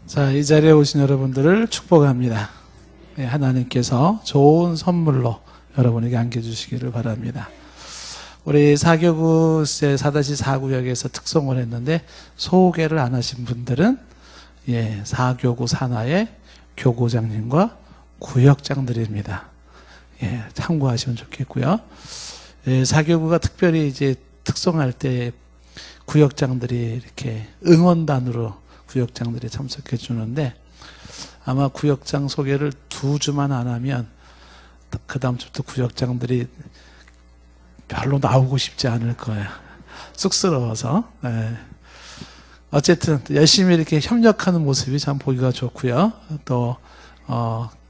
자, 이 자리에 오신 여러분들을 축복합니다. 네, 하나님께서 좋은 선물로 여러분에게 안겨주시기를 바랍니다. 우리 4교구 4-4구역에서 특송을 했는데 소개를 안 하신 분들은 4교구 산하의 교구장님과 구역장들입니다. 참고하시면 좋겠고요. 4교구가 특별히 이제 특송할 때 구역장들이 이렇게 응원단으로 구역장들이 참석해 주는데 아마 구역장 소개를 2주만 안 하면 그 다음 주부터 구역장들이 별로 나오고 싶지 않을 거예요. 쑥스러워서. 어쨌든 열심히 이렇게 협력하는 모습이 참 보기가 좋고요. 또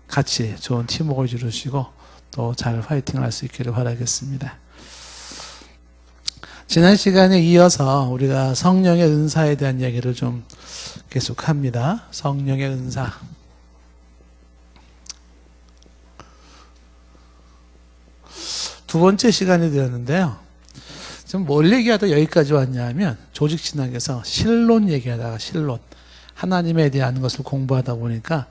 같이 좋은 팀워크를 이루시고 또 잘 화이팅을 할 수 있기를 바라겠습니다. 지난 시간에 이어서 우리가 성령의 은사에 대한 이야기를 좀 계속합니다. 성령의 은사. 두 번째 시간이 되었는데요. 지금 뭘 얘기하다 여기까지 왔냐면 조직신학에서 신론 얘기하다가 신론. 하나님에 대한 것을 공부하다 보니까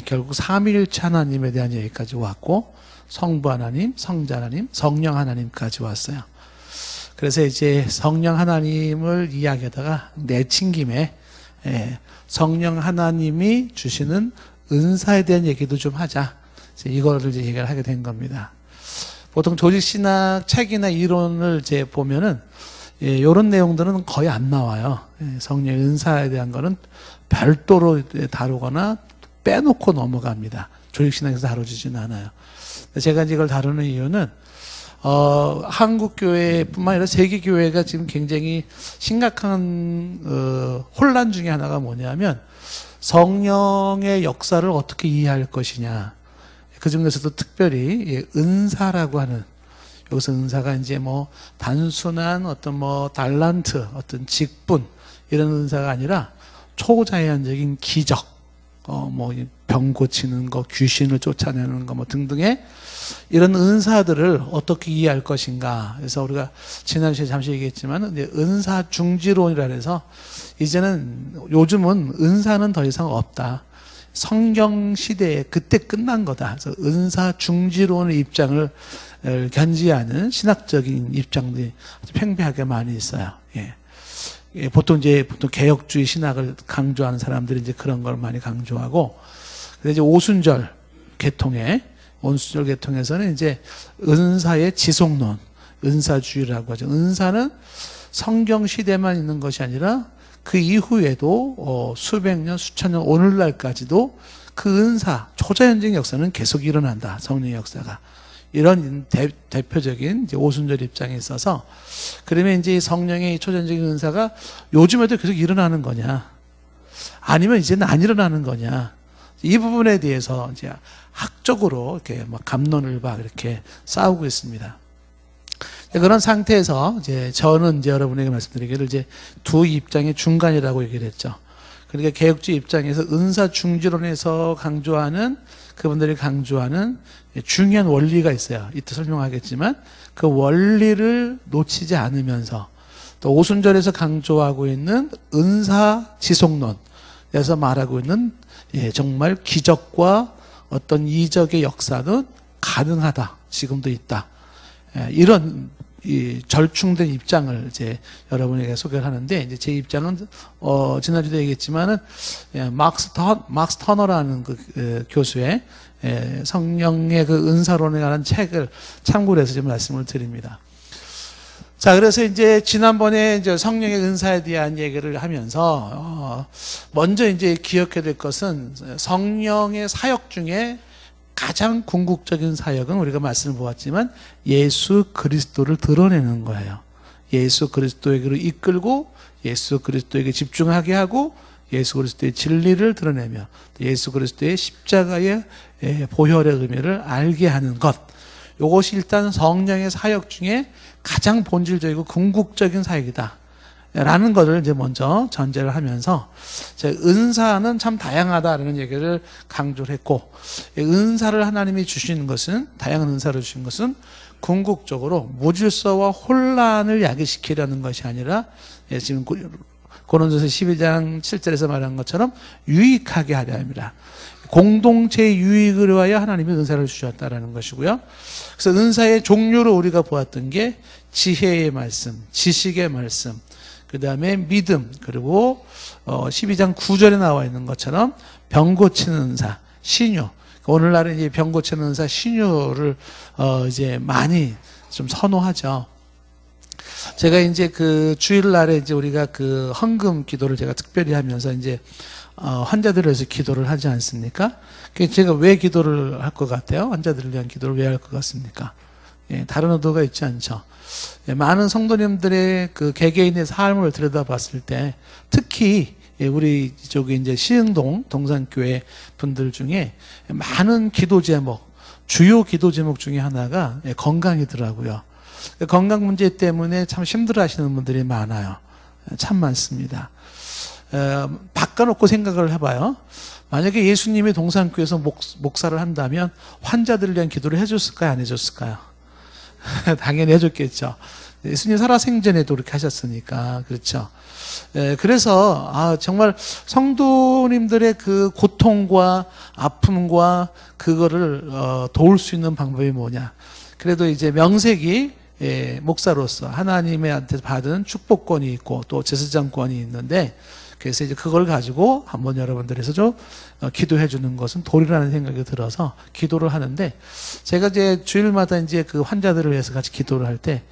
결국 삼위일체 하나님에 대한 얘기까지 왔고 성부 하나님, 성자 하나님, 성령 하나님까지 왔어요. 그래서 이제 성령 하나님을 이야기하다가 내친 김에 성령 하나님이 주시는 은사에 대한 얘기도 좀 하자. 이거를 이제 얘기를 하게 된 겁니다. 보통 조직신학 책이나 이론을 이제 보면은 이런 내용들은 거의 안 나와요. 성령의 은사에 대한 거는 별도로 다루거나 빼놓고 넘어갑니다. 조직신학에서 다뤄지지는 않아요. 제가 이걸 다루는 이유는 한국 교회뿐만 아니라 세계 교회가 지금 굉장히 심각한 혼란 중에 하나가 뭐냐면 성령의 역사를 어떻게 이해할 것이냐. 그 중에서도 특별히 은사라고 하는, 여기서 은사가 이제 뭐 단순한 어떤 뭐 달란트, 어떤 직분 이런 은사가 아니라 초자연적인 기적, 뭐 병 고치는 거, 귀신을 쫓아내는 거 뭐 등등의 이런 은사들을 어떻게 이해할 것인가. 그래서 우리가 지난 시간에 잠시 얘기했지만 은사 중지론이라 해서 이제는 요즘은 은사는 더 이상 없다. 성경 시대에 그때 끝난 거다. 그래서 은사 중지론의 입장을 견지하는 신학적인 입장들이 아주 팽배하게 많이 있어요. 보통 개혁주의 신학을 강조하는 사람들이 이제 그런 걸 많이 강조하고, 그래서 이제 오순절 계통에서는 이제 은사의 지속론, 은사주의라고 하죠. 은사는 성경 시대만 있는 것이 아니라 그 이후에도 수백 년, 수천 년, 오늘날까지도 그 은사, 초자연적인 역사는 계속 일어난다. 성령의 역사가. 이런 대표적인 이제 오순절 입장에 있어서, 그러면 이제 성령의 초자연적인 은사가 요즘에도 계속 일어나는 거냐? 아니면 이제는 안 일어나는 거냐? 이 부분에 대해서 이제 학적으로 이렇게 막 갑론을 막 이렇게 싸우고 있습니다. 그런 상태에서 이제 저는 이제 여러분에게 말씀드리기를 이제 두 입장의 중간이라고 얘기를 했죠. 그러니까 개혁주의 입장에서 은사 중지론에서 강조하는, 그분들이 강조하는 중요한 원리가 있어요. 이따 설명하겠지만 그 원리를 놓치지 않으면서 또 오순절에서 강조하고 있는 은사 지속론에서 말하고 있는 정말 기적과 어떤 이적의 역사는 가능하다. 지금도 있다. 이런 이 절충된 입장을 이제 여러분에게 소개를 하는데, 이제 제 입장은 지난주도 얘기했지만은 막스 터너라는 그 교수의 성령의 그 은사론에 관한 책을 참고를 해서 지금 말씀을 드립니다. 자, 그래서 이제 지난번에 이제 성령의 은사에 대한 얘기를 하면서 먼저 이제 기억해야 될 것은 성령의 사역 중에 가장 궁극적인 사역은 우리가 말씀을 보았지만 예수 그리스도를 드러내는 거예요. 예수 그리스도에게로 이끌고 예수 그리스도에게 집중하게 하고 예수 그리스도의 진리를 드러내며 예수 그리스도의 십자가의 보혈의 의미를 알게 하는 것. 이것이 일단 성령의 사역 중에 가장 본질적이고 궁극적인 사역이다 라는 것을 이제 먼저 전제를 하면서 은사는 참 다양하다라는 얘기를 강조를 했고, 은사를 하나님이 주시는 것은, 다양한 은사를 주신 것은 궁극적으로 무질서와 혼란을 야기시키려는 것이 아니라 지금 고린도서 12장 7절에서 말한 것처럼 유익하게 하려 합니다. 공동체의 유익을 위하여 하나님이 은사를 주셨다라는 것이고요. 그래서 은사의 종류로 우리가 보았던 게 지혜의 말씀, 지식의 말씀, 그 다음에 믿음, 그리고 12장 9절에 나와 있는 것처럼 병 고치는 은사, 신유. 오늘날은 이제 병 고치는 은사, 신유를 이제 많이 좀 선호하죠. 제가 이제 그 주일날에 이제 우리가 그 헌금 기도를 제가 특별히 하면서 이제 환자들을 위해서 기도를 하지 않습니까? 제가 왜 기도를 할 것 같아요? 환자들을 위한 기도를 왜 할 것 같습니까? 예, 다른 의도가 있지 않죠. 예, 많은 성도님들의 그 개개인의 삶을 들여다봤을 때 특히 우리 저기 이제 시흥동 동산교회 분들 중에 많은 기도 제목, 주요 기도 제목 중에 하나가 건강이더라고요. 건강 문제 때문에 참 힘들어 하시는 분들이 많아요. 참 많습니다. 바꿔놓고 생각을 해봐요. 만약에 예수님이 동산교회에서 목사를 한다면 환자들을 위한 기도를 해줬을까요? 안 해줬을까요? 당연히 해줬겠죠. 예수님 살아생전에도 그렇게 하셨으니까. 그렇죠. 그래서 정말 성도님들의 그 고통과 아픔과 그거를 도울 수 있는 방법이 뭐냐. 그래도 이제 명색이 목사로서 하나님한테 받은 축복권이 있고 또 제사장권이 있는데, 그래서 이제 그걸 가지고 한번 여러분들에서 좀 기도해 주는 것은 도리라는 생각이 들어서 기도를 하는데, 제가 이제 주일마다 이제 그 환자들을 위해서 같이 기도를 할 때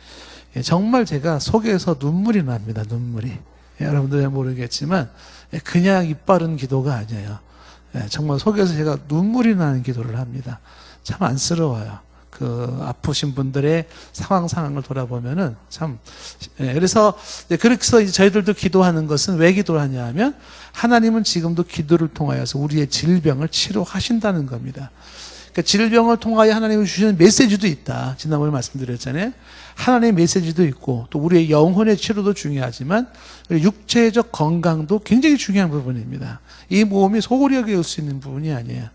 정말 제가 속에서 눈물이 납니다. 눈물이. 여러분들 잘 모르겠지만 그냥 입 바른 기도가 아니에요. 정말 속에서 제가 눈물이 나는 기도를 합니다. 참 안쓰러워요. 그 아프신 분들의 상황을 돌아보면은 참. 그래서 이제 저희들도 기도하는 것은 왜 기도를 하냐 하면 하나님은 지금도 기도를 통하여서 우리의 질병을 치료하신다는 겁니다. 그러니까 질병을 통하여 하나님이 주시는 메시지도 있다. 지난번에 말씀드렸잖아요. 하나님의 메시지도 있고 또 우리의 영혼의 치료도 중요하지만 육체적 건강도 굉장히 중요한 부분입니다. 이 몸이 소홀히 여길 수 있는 부분이 아니에요.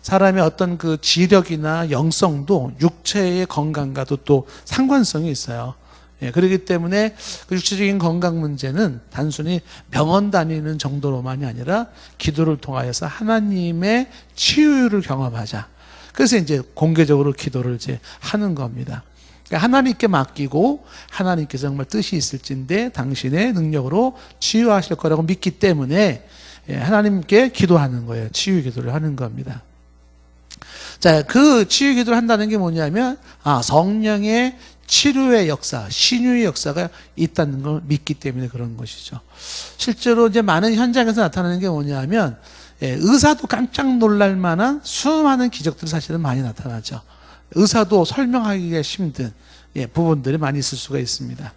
사람의 어떤 그 지력이나 영성도 육체의 건강과도 또 상관성이 있어요. 그렇기 때문에 그 육체적인 건강 문제는 단순히 병원 다니는 정도로만이 아니라 기도를 통하여서 하나님의 치유를 경험하자. 그래서 이제 공개적으로 기도를 이제 하는 겁니다. 그러니까 하나님께 맡기고 하나님께서 정말 뜻이 있을진데 당신의 능력으로 치유하실 거라고 믿기 때문에 하나님께 기도하는 거예요. 치유 기도를 하는 겁니다. 자, 그 치유 기도를 한다는 게 뭐냐면 성령의 치료의 역사, 신유의 역사가 있다는 걸 믿기 때문에 그런 것이죠. 실제로 이제 많은 현장에서 나타나는 게 뭐냐면 의사도 깜짝 놀랄 만한 수많은 기적들이 사실은 많이 나타나죠. 의사도 설명하기가 힘든 부분들이 많이 있을 수가 있습니다.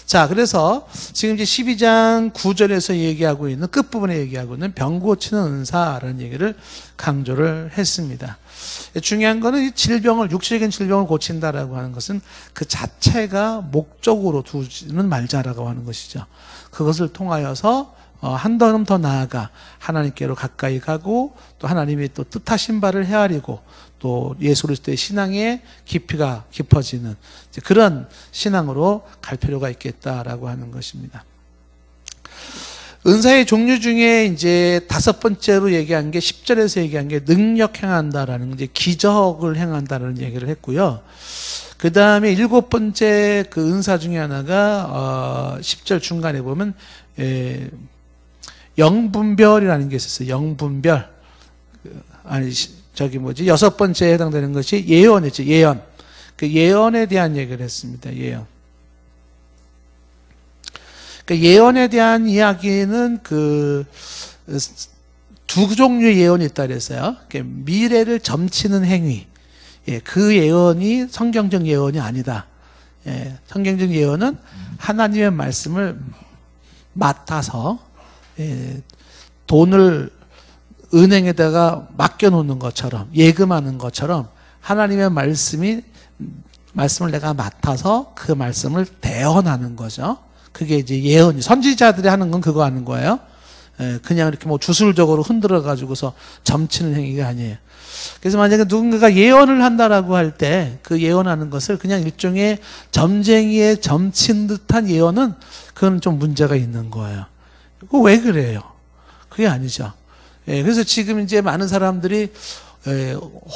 자, 그래서 지금 이제 12장 9절에서 얘기하고 있는 끝부분에 얘기하고 있는 병 고치는 은사라는 얘기를 강조를 했습니다. 중요한 거는 이 질병을, 육체적인 질병을 고친다라고 하는 것은 그 자체가 목적으로 두지는 말자라고 하는 것이죠. 그것을 통하여서 한 걸음 더 나아가 하나님께로 가까이 가고 또 하나님이 또 뜻하신 바를 헤아리고 또 예수 그리스도의 신앙의 깊이가 깊어지는 그런 신앙으로 갈 필요가 있겠다라고 하는 것입니다. 은사의 종류 중에 이제 5번째로 얘기한 게 10절에서 얘기한 게 능력 행한다라는 이제 기적을 행한다라는 얘기를 했고요. 그 다음에 7번째 그 은사 중에 하나가 10절 중간에 보면 영분별이라는 게 있었어요. 영분별. 여섯 번째에 해당되는 것이 예언이죠. 예언. 그 예언에 대한 얘기를 했습니다. 예언. 그 예언에 대한 이야기는 두 종류의 예언이 있다 그랬어요. 미래를 점치는 행위. 그 예언이 성경적 예언이 아니다. 성경적 예언은 하나님의 말씀을 맡아서 돈을 은행에다가 맡겨놓는 것처럼 예금하는 것처럼 하나님의 말씀을 내가 맡아서 그 말씀을 대언하는 거죠. 그게 이제 예언이 선지자들이 하는 건 그거 하는 거예요. 그냥 이렇게 뭐 주술적으로 흔들어 가지고서 점치는 행위가 아니에요. 그래서 만약에 누군가가 예언을 한다라고 할 때 그 예언하는 것을 그냥 일종의 점쟁이에 점친 듯한 예언은 그건 좀 문제가 있는 거예요. 그거 왜 그래요? 그게 아니죠. 그래서 지금 이제 많은 사람들이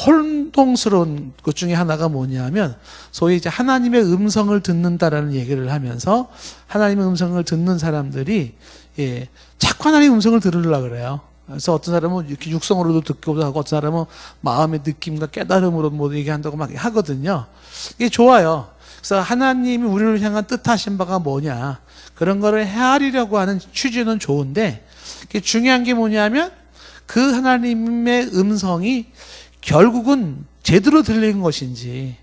혼동스러운 것 중에 하나가 뭐냐면 소위 이제 하나님의 음성을 듣는다라는 얘기를 하면서 하나님의 음성을 듣는 사람들이 자꾸 하나님의 음성을 들으려고 그래요. 그래서 어떤 사람은 이렇게 육성으로도 듣기도 하고 어떤 사람은 마음의 느낌과 깨달음으로 뭐 얘기한다고 막 하거든요. 이게 좋아요. 그래서 하나님이 우리를 향한 뜻하신 바가 뭐냐 그런 거를 헤아리려고 하는 취지는 좋은데 중요한 게 뭐냐면 그 하나님의 음성이 결국은 제대로 들리는 것인지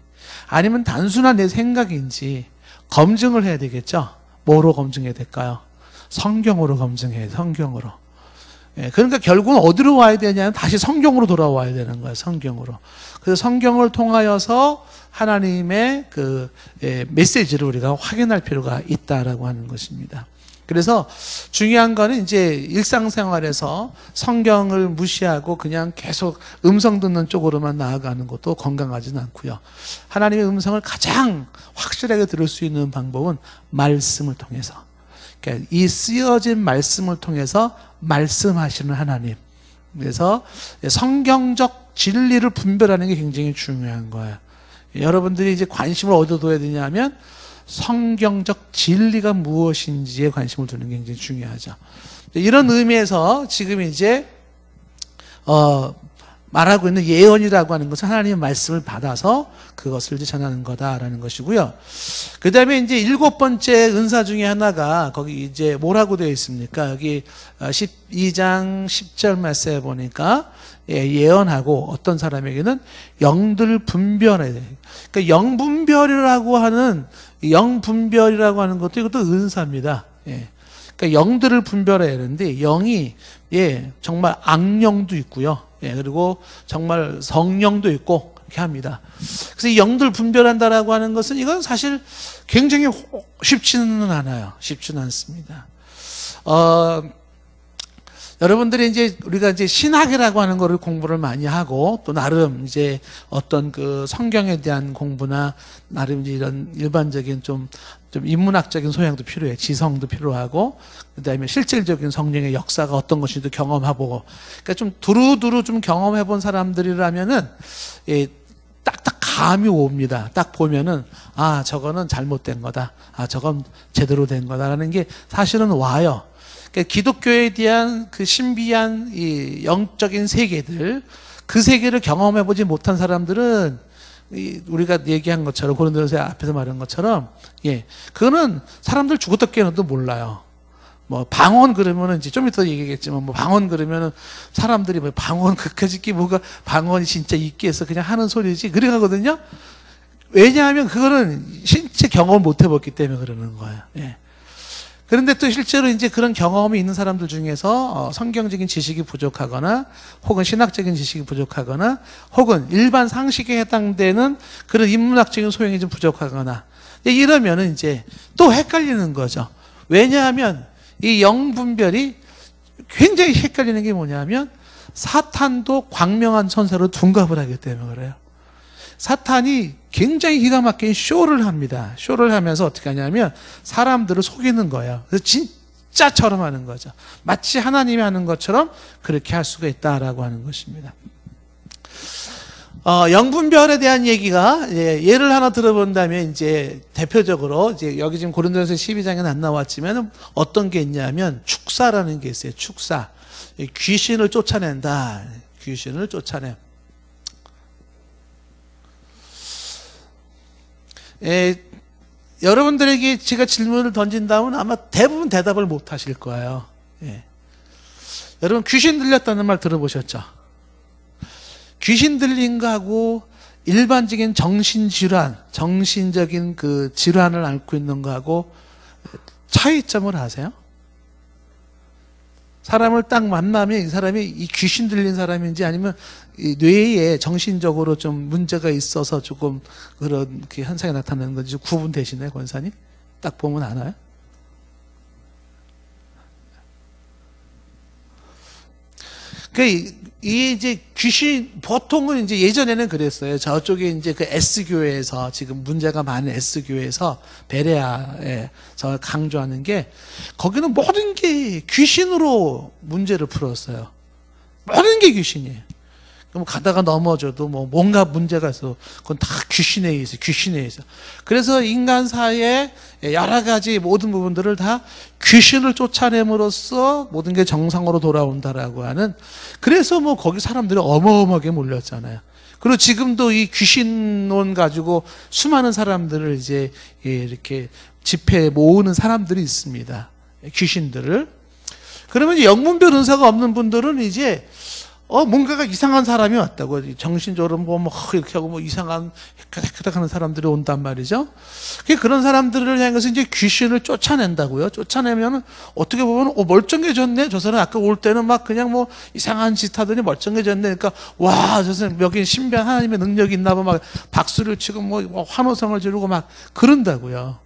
아니면 단순한 내 생각인지 검증을 해야 되겠죠. 뭐로 검증해야 될까요? 성경으로 검증해야 돼요. 성경으로. 그러니까 결국은 어디로 와야 되냐면 다시 성경으로 돌아와야 되는 거예요. 성경으로. 그래서 성경을 통하여서 하나님의 그 메시지를 우리가 확인할 필요가 있다라고 하는 것입니다. 그래서 중요한 거는 이제 일상생활에서 성경을 무시하고 그냥 계속 음성 듣는 쪽으로만 나아가는 것도 건강하지는 않고요. 하나님의 음성을 가장 확실하게 들을 수 있는 방법은 말씀을 통해서. 그러니까 이 쓰여진 말씀을 통해서 말씀하시는 하나님. 그래서 성경적 진리를 분별하는 게 굉장히 중요한 거예요. 여러분들이 이제 관심을 어디에 둬야 되냐면 성경적 진리가 무엇인지에 관심을 두는 게 굉장히 중요하죠. 이런 의미에서 지금 이제 말하고 있는 예언이라고 하는 것은 하나님의 말씀을 받아서 그것을 이제 전하는 거다라는 것이고요. 그 다음에 이제 7번째 은사 중에 하나가 거기 이제 뭐라고 되어 있습니까? 여기 12장 10절 말씀에 보니까 예언하고 어떤 사람에게는 영들 분별해야 돼요. 그러니까 영분별이라고 하는 것도 이것도 은사입니다. 그러니까 영들을 분별해야 되는데 영이 정말 악령도 있고요. 그리고 정말 성령도 있고 이렇게 합니다. 그래서 이 영들 분별한다라고 하는 것은 이건 사실 굉장히 쉽지는 않아요. 쉽지는 않습니다. 여러분들이 이제 우리가 이제 신학이라고 하는 거를 공부를 많이 하고 또 나름 이제 어떤 그 성경에 대한 공부나 나름 이제 이런 일반적인 좀 인문학적인 소양도 필요해. 지성도 필요하고 그다음에 실질적인 성령의 역사가 어떤 것인지도 경험해보고 그러니까 좀 두루두루 좀 경험해본 사람들이라면은 딱딱 감이 옵니다. 딱 보면은 아 저거는 잘못된 거다. 아 저건 제대로 된 거다라는 게 사실은 와요. 그러니까 기독교에 대한 그 신비한 이 영적인 세계들, 그 세계를 경험해보지 못한 사람들은 우리가 얘기한 것처럼 고린도전서 앞에서 말한 것처럼 그거는 사람들 죽었다 깨어나도 몰라요. 뭐 방언 그러면은 이제 좀 이따 얘기하겠지만 뭐 방언 그러면은 사람들이 뭐 방언 그까짓 뭐가 방언이 진짜 있게 해서 그냥 하는 소리지 그래 가거든요. 왜냐하면 그거는 실제 경험을 못 해봤기 때문에 그러는 거예요. 그런데 또 실제로 이제 그런 경험이 있는 사람들 중에서 성경적인 지식이 부족하거나 혹은 신학적인 지식이 부족하거나 혹은 일반 상식에 해당되는 그런 인문학적인 소양이 좀 부족하거나 이러면은 이제 또 헷갈리는 거죠. 왜냐하면 이 영분별이 굉장히 헷갈리는 게 뭐냐면 사탄도 광명한 천사로 둔갑을 하기 때문에 그래요. 사탄이 굉장히 기가 막힌 쇼를 합니다. 쇼를 하면서 어떻게 하냐면 사람들을 속이는 거예요. 그래서 진짜처럼 하는 거죠. 마치 하나님이 하는 것처럼 그렇게 할 수가 있다라고 하는 것입니다. 영분별에 대한 얘기가 예를 하나 들어본다면 이제 대표적으로 이제 여기 지금 고린도전서 12장에는 안 나왔지만 어떤 게 있냐면 축사라는 게 있어요. 축사. 귀신을 쫓아낸다. 귀신을 쫓아내. 여러분들에게 제가 질문을 던진다면 아마 대부분 대답을 못 하실 거예요. 여러분 귀신 들렸다는 말 들어보셨죠? 귀신 들린 거하고 일반적인 정신질환, 정신적인 그 질환을 앓고 있는 거하고 차이점을 아세요? 사람을 딱 만나면 이 사람이 이 귀신 들린 사람인지 아니면 이 뇌에 정신적으로 좀 문제가 있어서 조금 그런 그 현상이 나타나는 건지 구분되시나요, 권사님? 딱 보면 아나요? 이 이제 귀신, 보통은 이제 예전에는 그랬어요. 저쪽에 이제 그 S교회에서, 지금 문제가 많은 S교회에서, 베레아에서 강조하는 게, 거기는 모든 게 귀신으로 문제를 풀었어요. 모든 게 귀신이에요. 그럼 가다가 넘어져도 뭐 뭔가 문제가 있어. 그건 다 귀신에 의해서, 귀신에 의해서. 그래서 인간 사회의 여러 가지 모든 부분들을 다 귀신을 쫓아냄으로써 모든 게 정상으로 돌아온다라고 하는, 그래서 뭐 거기 사람들이 어마어마하게 몰렸잖아요. 그리고 지금도 이 귀신론 가지고 수많은 사람들을 이제 이렇게 집회에 모으는 사람들이 있습니다. 귀신들을. 그러면 영문별 은사가 없는 분들은 이제 뭔가가 이상한 사람이 왔다고. 정신적으로 뭐 이렇게 하고 뭐 이상한 헷갈헷갈 하는 사람들이 온단 말이죠. 그런 사람들을 향해서 이제 귀신을 쫓아낸다고요. 쫓아내면 어떻게 보면 멀쩡해졌네. 저 사람 아까 올 때는 막 그냥 뭐 이상한 짓 하더니 멀쩡해졌네. 그러니까 와, 저 사람 여기 신비한 하나님의 능력이 있나 봐. 막 박수를 치고 뭐 환호성을 지르고 막 그런다고요.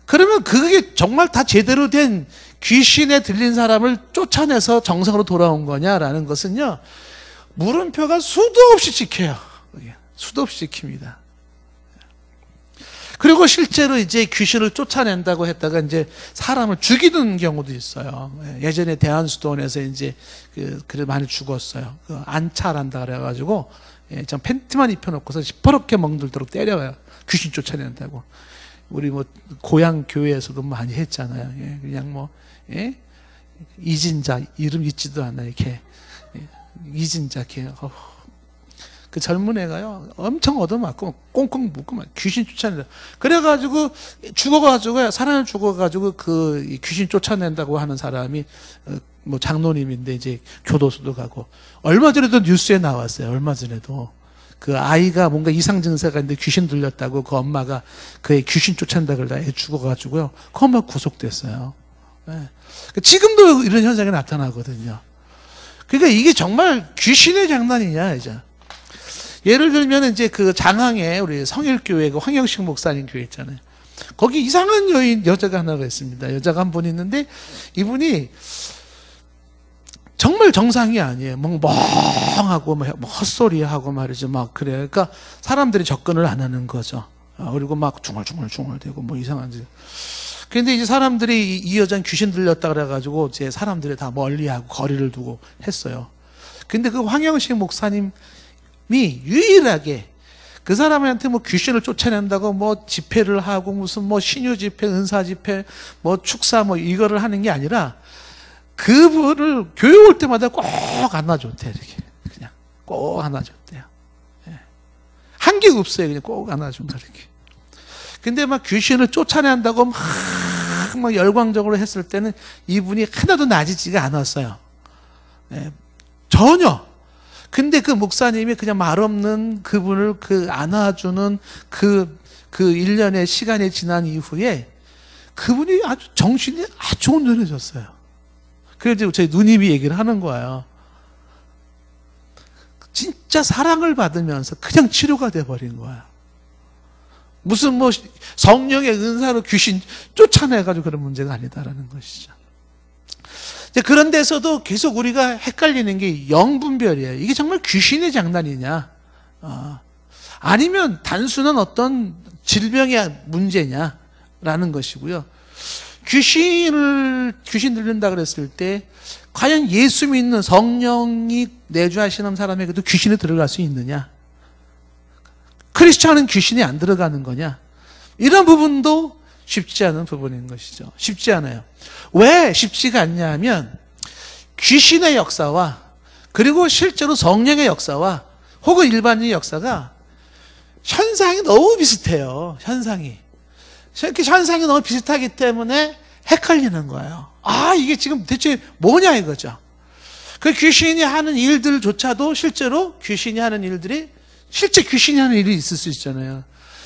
그러면 그게 정말 다 제대로 된 귀신에 들린 사람을 쫓아내서 정상으로 돌아온 거냐라는 것은요, 물음표가 수도 없이 찍혀요. 수도 없이 찍힙니다. 그리고 실제로 이제 귀신을 쫓아낸다고 했다가 이제 사람을 죽이는 경우도 있어요. 예전에 대한수도원에서 이제 그래 많이 죽었어요. 안찰한다 그래가지고 좀 팬티만 입혀놓고서 시퍼렇게 멍들도록 때려요. 귀신 쫓아낸다고. 우리 뭐 고향 교회에서도 많이 했잖아요. 그냥 뭐 이진자 이름 잊지도 않아 이렇게 이진자 이렇게 그 젊은 애가요 엄청 얻어맞고 꽁꽁 묶고 막 귀신 쫓아낸다. 그래가지고 죽어가지고 사람을 죽어가지고 그 귀신 쫓아낸다고 하는 사람이 뭐 장로님인데 이제 교도소도 가고 얼마 전에도 뉴스에 나왔어요. 얼마 전에도. 그 아이가 뭔가 이상 증세가 있는데 귀신 들렸다고 그 엄마가 그애 귀신 쫓아낸다 그러다 애 죽어가지고요. 그 엄마 구속됐어요. 네. 지금도 이런 현상이 나타나거든요. 그러니까 이게 정말 귀신의 장난이냐, 이제. 예를 들면 이제 그 장항에 우리 성일교회 그 황영식 목사님 교회 있잖아요. 거기 이상한 여자가 하나가 있습니다. 여자가 한 분 있는데 이분이 정말 정상이 아니에요. 뭐 멍하고 뭐 헛소리하고 말이죠. 막 그래. 그러니까 사람들이 접근을 안 하는 거죠. 그리고 막 중얼중얼대고 뭐 이상한 짓. 근데 이제 사람들이 이 여자는 귀신 들렸다 그래가지고 이제 사람들이 다 멀리하고 거리를 두고 했어요. 근데 그 황영식 목사님이 유일하게 그 사람한테 뭐 귀신을 쫓아낸다고 뭐 집회를 하고 무슨 뭐 신유 집회, 은사 집회, 뭐 축사 뭐 이거를 하는 게 아니라 그분을 교회 올 때마다 꼭 안아줬대요. 이렇게 그냥 꼭 안아줬대요. 한 게 없어요. 그냥 꼭 안아준다 이렇게. 근데 막 귀신을 쫓아낸다고 막 열광적으로 했을 때는 이분이 하나도 나아지지가 않았어요. 전혀. 근데 그 목사님이 그냥 말 없는 그분을 안아주는 그 1년의 시간이 지난 이후에 그분이 아주 정신이 아주 온전해졌어요. 그래서 저희 누님이 얘기를 하는 거예요. 진짜 사랑을 받으면서 그냥 치료가 돼버린 거야. 무슨 뭐 성령의 은사로 귀신 쫓아내가지고 그런 문제가 아니다라는 것이죠. 그런 데서도 계속 우리가 헷갈리는 게 영분별이에요. 이게 정말 귀신의 장난이냐, 아니면 단순한 어떤 질병의 문제냐라는 것이고요. 귀신 들린다 그랬을 때 과연 예수 믿는 성령이 내주하시는 사람에게도 귀신이 들어갈 수 있느냐? 크리스찬은 귀신이 안 들어가는 거냐? 이런 부분도 쉽지 않은 부분인 것이죠. 쉽지 않아요. 왜 쉽지가 않냐 하면 귀신의 역사와 그리고 실제로 성령의 역사와 혹은 일반인의 역사가 현상이 너무 비슷해요. 현상이 너무 비슷하기 때문에 헷갈리는 거예요. 이게 지금 대체 뭐냐 이거죠. 그 귀신이 하는 일들조차도 실제로 귀신이 하는 일들이 실제 귀신이 하는 일이 있을 수 있잖아요.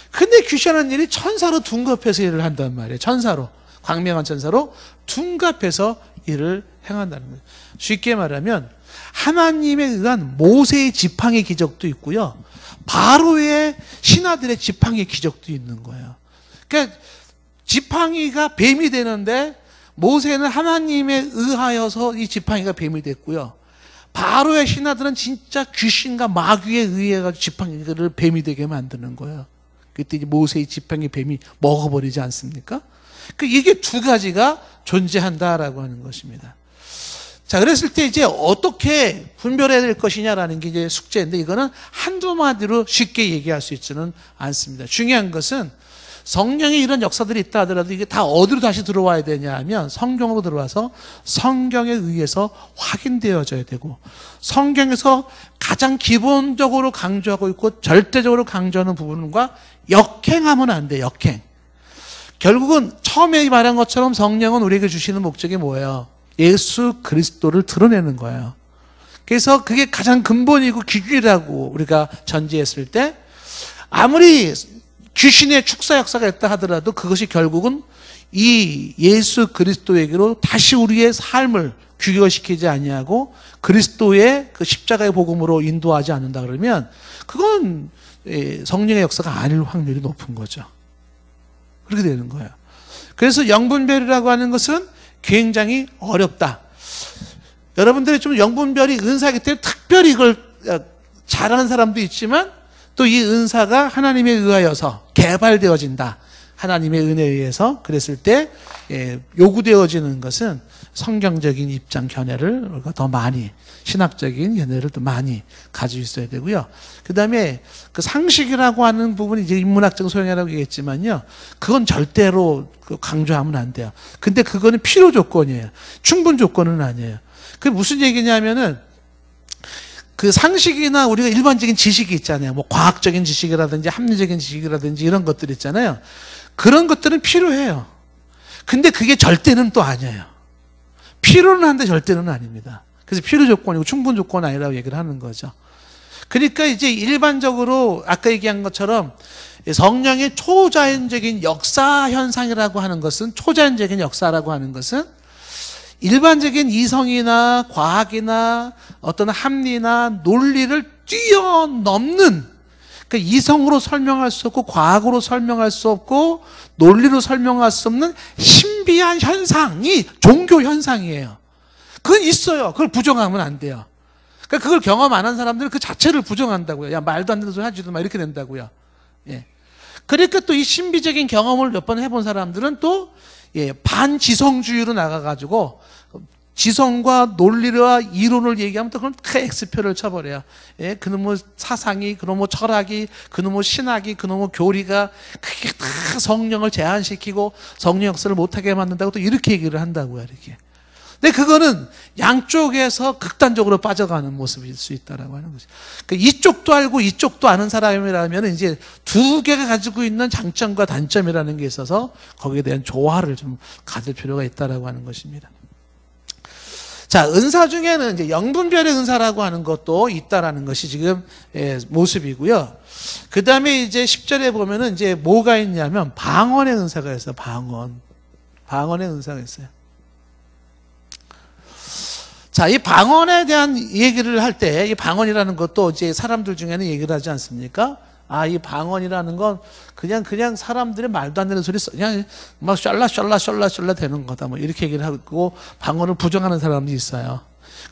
근데 귀신이 하는 일이 천사로 둔갑해서 일을 한단 말이에요. 천사로, 광명한 천사로 둔갑해서 일을 행한다는 거예요. 쉽게 말하면 하나님에 의한 모세의 지팡이 기적도 있고요. 바로의 신하들의 지팡이 기적도 있는 거예요. 그러니까 지팡이가 뱀이 되는데 모세는 하나님에 의하여서 이 지팡이가 뱀이 됐고요. 바로의 신하들은 진짜 귀신과 마귀에 의해 가지고 지팡이를 뱀이 되게 만드는 거예요. 그때 이제 모세의 지팡이 뱀이 먹어버리지 않습니까? 이게 두 가지가 존재한다라고 하는 것입니다. 자, 그랬을 때 이제 어떻게 분별해야 될 것이냐라는 게 이제 숙제인데, 이거는 한두 마디로 쉽게 얘기할 수 있지는 않습니다. 중요한 것은 성령의 이런 역사들이 있다 하더라도 이게 다 어디로 다시 들어와야 되냐 하면 성경으로 들어와서 성경에 의해서 확인되어져야 되고, 성경에서 가장 기본적으로 강조하고 있고 절대적으로 강조하는 부분과 역행하면 안 돼요. 역행. 결국은 처음에 말한 것처럼 성령은 우리에게 주시는 목적이 뭐예요? 예수 그리스도를 드러내는 거예요. 그래서 그게 가장 근본이고 기준이라고 우리가 전제했을 때, 아무리 귀신의 축사 역사가 있다 하더라도 그것이 결국은 이 예수 그리스도에게로 다시 우리의 삶을 귀결시키지 아니하고 그리스도의 그 십자가의 복음으로 인도하지 않는다 그러면 그건 성령의 역사가 아닐 확률이 높은 거죠. 그렇게 되는 거예요. 그래서 영분별이라고 하는 것은 굉장히 어렵다. 여러분들이 좀 영분별이 은사이기 때문에 특별히 이걸 잘하는 사람도 있지만, 또 이 은사가 하나님에 의하여서 개발되어진다. 하나님의 은혜에 의해서 그랬을 때 요구되어지는 것은 성경적인 입장 견해를 우리가 더 많이, 신학적인 견해를 더 많이 가지고 있어야 되고요. 그 다음에 그 상식이라고 하는 부분이 이제 인문학적 소양이라고 얘기했지만요, 그건 절대로 강조하면 안 돼요. 근데 그거는 필요 조건이에요. 충분 조건은 아니에요. 그게 무슨 얘기냐면은, 그 상식이나 우리가 일반적인 지식이 있잖아요. 뭐 과학적인 지식이라든지 합리적인 지식이라든지 이런 것들 있잖아요. 그런 것들은 필요해요. 근데 그게 절대는 또 아니에요. 필요는 한데 절대는 아닙니다. 그래서 필요 조건이고 충분 조건 아니라고 얘기를 하는 거죠. 그러니까 이제 일반적으로 아까 얘기한 것처럼 성령의 초자연적인 역사 현상이라고 하는 것은, 초자연적인 역사라고 하는 것은 일반적인 이성이나 과학이나 어떤 합리나 논리를 뛰어넘는, 그러니까 이성으로 설명할 수 없고 과학으로 설명할 수 없고 논리로 설명할 수 없는 신비한 현상이 종교 현상이에요. 그건 있어요. 그걸 부정하면 안 돼요. 그러니까 그걸 경험 안 한 사람들은 그 자체를 부정한다고요. 야, 말도 안 되는 소리 하지도 마, 이렇게 된다고요. 예. 그러니까 또 이 신비적인 경험을 몇 번 해본 사람들은 또 반지성주의로 나가가지고 지성과 논리와 이론을 얘기하면 또 그건 큰 X표를 쳐버려요. 예, 그놈의 사상이, 그놈의 철학이, 그놈의 신학이, 그놈의 교리가 그게 다 성령을 제한시키고 성령 역사를 못하게 만든다고 또 이렇게 얘기를 한다고요. 이렇게. 근데 그거는 양쪽에서 극단적으로 빠져가는 모습일 수 있다라고 하는 거죠. 그러니까 이쪽도 알고 이쪽도 아는 사람이라면 이제 두 개가 가지고 있는 장점과 단점이라는 게 있어서 거기에 대한 조화를 좀 가질 필요가 있다라고 하는 것입니다. 자, 은사 중에는 이제 영분별의 은사라고 하는 것도 있다라는 것이 지금 모습이고요. 그 다음에 이제 10절에 보면은 이제 뭐가 있냐면 방언의 은사가 있어요. 방언의 은사가 있어요. 자, 이 방언에 대한 얘기를 할 때, 이 방언이라는 것도 이제 사람들 중에는 얘기를 하지 않습니까? 아, 이 방언이라는 건 그냥 사람들의 말도 안 되는 소리, 그냥 막 셜라 되는 거다. 뭐 이렇게 얘기를 하고 방언을 부정하는 사람도 있어요.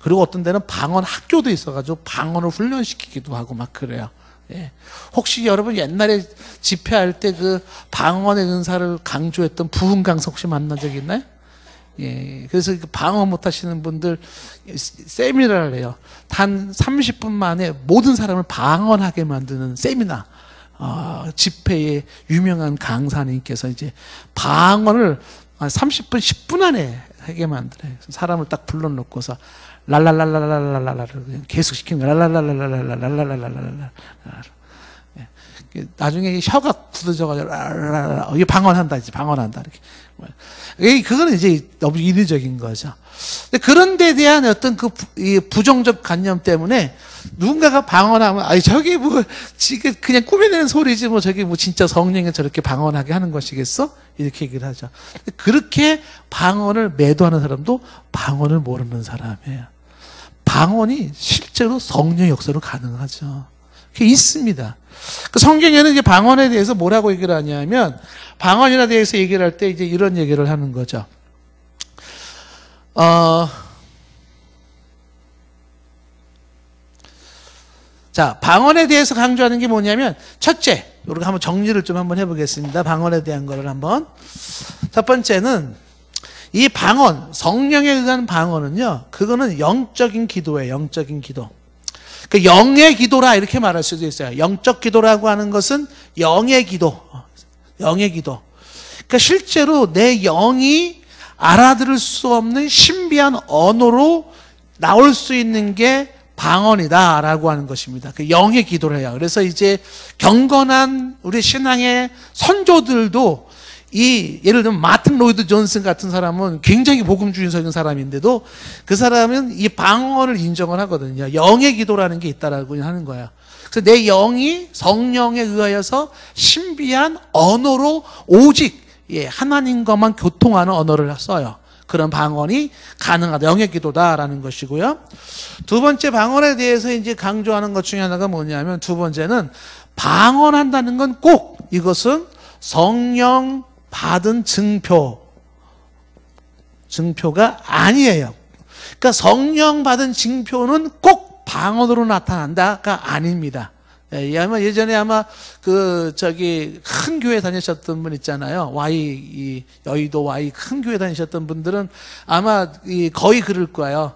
그리고 어떤 데는 방언 학교도 있어가지고 방언을 훈련시키기도 하고 막 그래요. 예. 혹시 여러분 옛날에 집회할 때 그 방언의 은사를 강조했던 부흥 강사 혹시 만난 적 있나요? 예, 그래서 방언 못 하시는 분들 세미나를 해요. 단 30분 만에 모든 사람을 방언하게 만드는 세미나. 집회에 유명한 강사님께서 이제 방언을 30분, 10분 안에 하게 만들어요. 사람을 딱 불러놓고서 랄랄랄랄랄랄랄랄 계속 시키는 거야. 랄랄랄랄랄랄랄랄랄랄랄. 나중에 혀가 굳어져가지고 이게 방언한다, 이제 방언한다 이렇게. 그거는 이제 너무 인위적인 거죠. 그런 데 대한 어떤 그 부정적 관념 때문에 누군가가 방언하면 아니 저게 뭐 지금 그냥 꾸며내는 소리지 뭐 저게 뭐 진짜 성령이 저렇게 방언하게 하는 것이겠어? 이렇게 얘기를 하죠. 그렇게 방언을 매도하는 사람도 방언을 모르는 사람이에요. 방언이 실제로 성령의 역사로 가능하죠. 그게 있습니다. 그 성경에는 이제 방언에 대해서 뭐라고 얘기를 하냐면, 방언이나 대해서 얘기를 할 때 이제 이런 얘기를 하는 거죠. 자, 방언에 대해서 강조하는 게 뭐냐면, 첫째, 우리가 한번 정리를 좀 한번 해보겠습니다. 방언에 대한 거를 한번. 첫 번째는, 이 방언, 성령에 의한 방언은요, 그거는 영적인 기도예요, 영적인 기도. 그 영의 기도라 이렇게 말할 수도 있어요. 영적 기도라고 하는 것은 영의 기도. 영의 기도. 그러니까 실제로 내 영이 알아들을 수 없는 신비한 언어로 나올 수 있는 게 방언이다라고 하는 것입니다. 그 영의 기도를 해요. 그래서 이제 경건한 우리 신앙의 선조들도 예를 들면 마틴 로이드 존슨 같은 사람은 굉장히 복음주의적인 사람인데도 그 사람은 이 방언을 인정을 하거든요. 영의 기도라는 게 있다라고 하는 거야. 그래서 내 영이 성령에 의하여서 신비한 언어로 오직 하나님과만 교통하는 언어를 써요. 그런 방언이 가능하다. 영의 기도다라는 것이고요. 두 번째 방언에 대해서 이제 강조하는 것 중에 하나가 뭐냐면 두 번째는 방언한다는 건 꼭 이것은 성령 받은 증표가 아니에요. 그러니까 성령 받은 증표는 꼭 방언으로 나타난다가 아닙니다. 아마 예전에 큰 교회 다니셨던 분 있잖아요. 여의도 Y 큰 교회 다니셨던 분들은 아마 거의 그럴 거예요.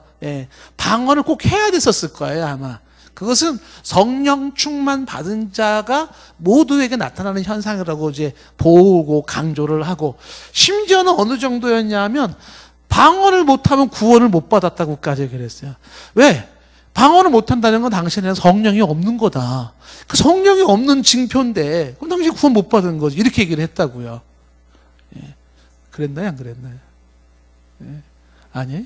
방언을 꼭 해야 됐었을 거예요, 아마. 그것은 성령 충만 받은 자가 모두에게 나타나는 현상이라고 이제 보고 강조를 하고, 심지어는 어느 정도였냐면 방언을 못하면 구원을 못 받았다고까지 그랬어요. 왜? 방언을 못한다는 건 당신에는 성령이 없는 거다. 그 성령이 없는 징표인데 그럼 당신 구원 못 받은 거지. 이렇게 얘기를 했다고요. 그랬나요? 안 그랬나요? 아니?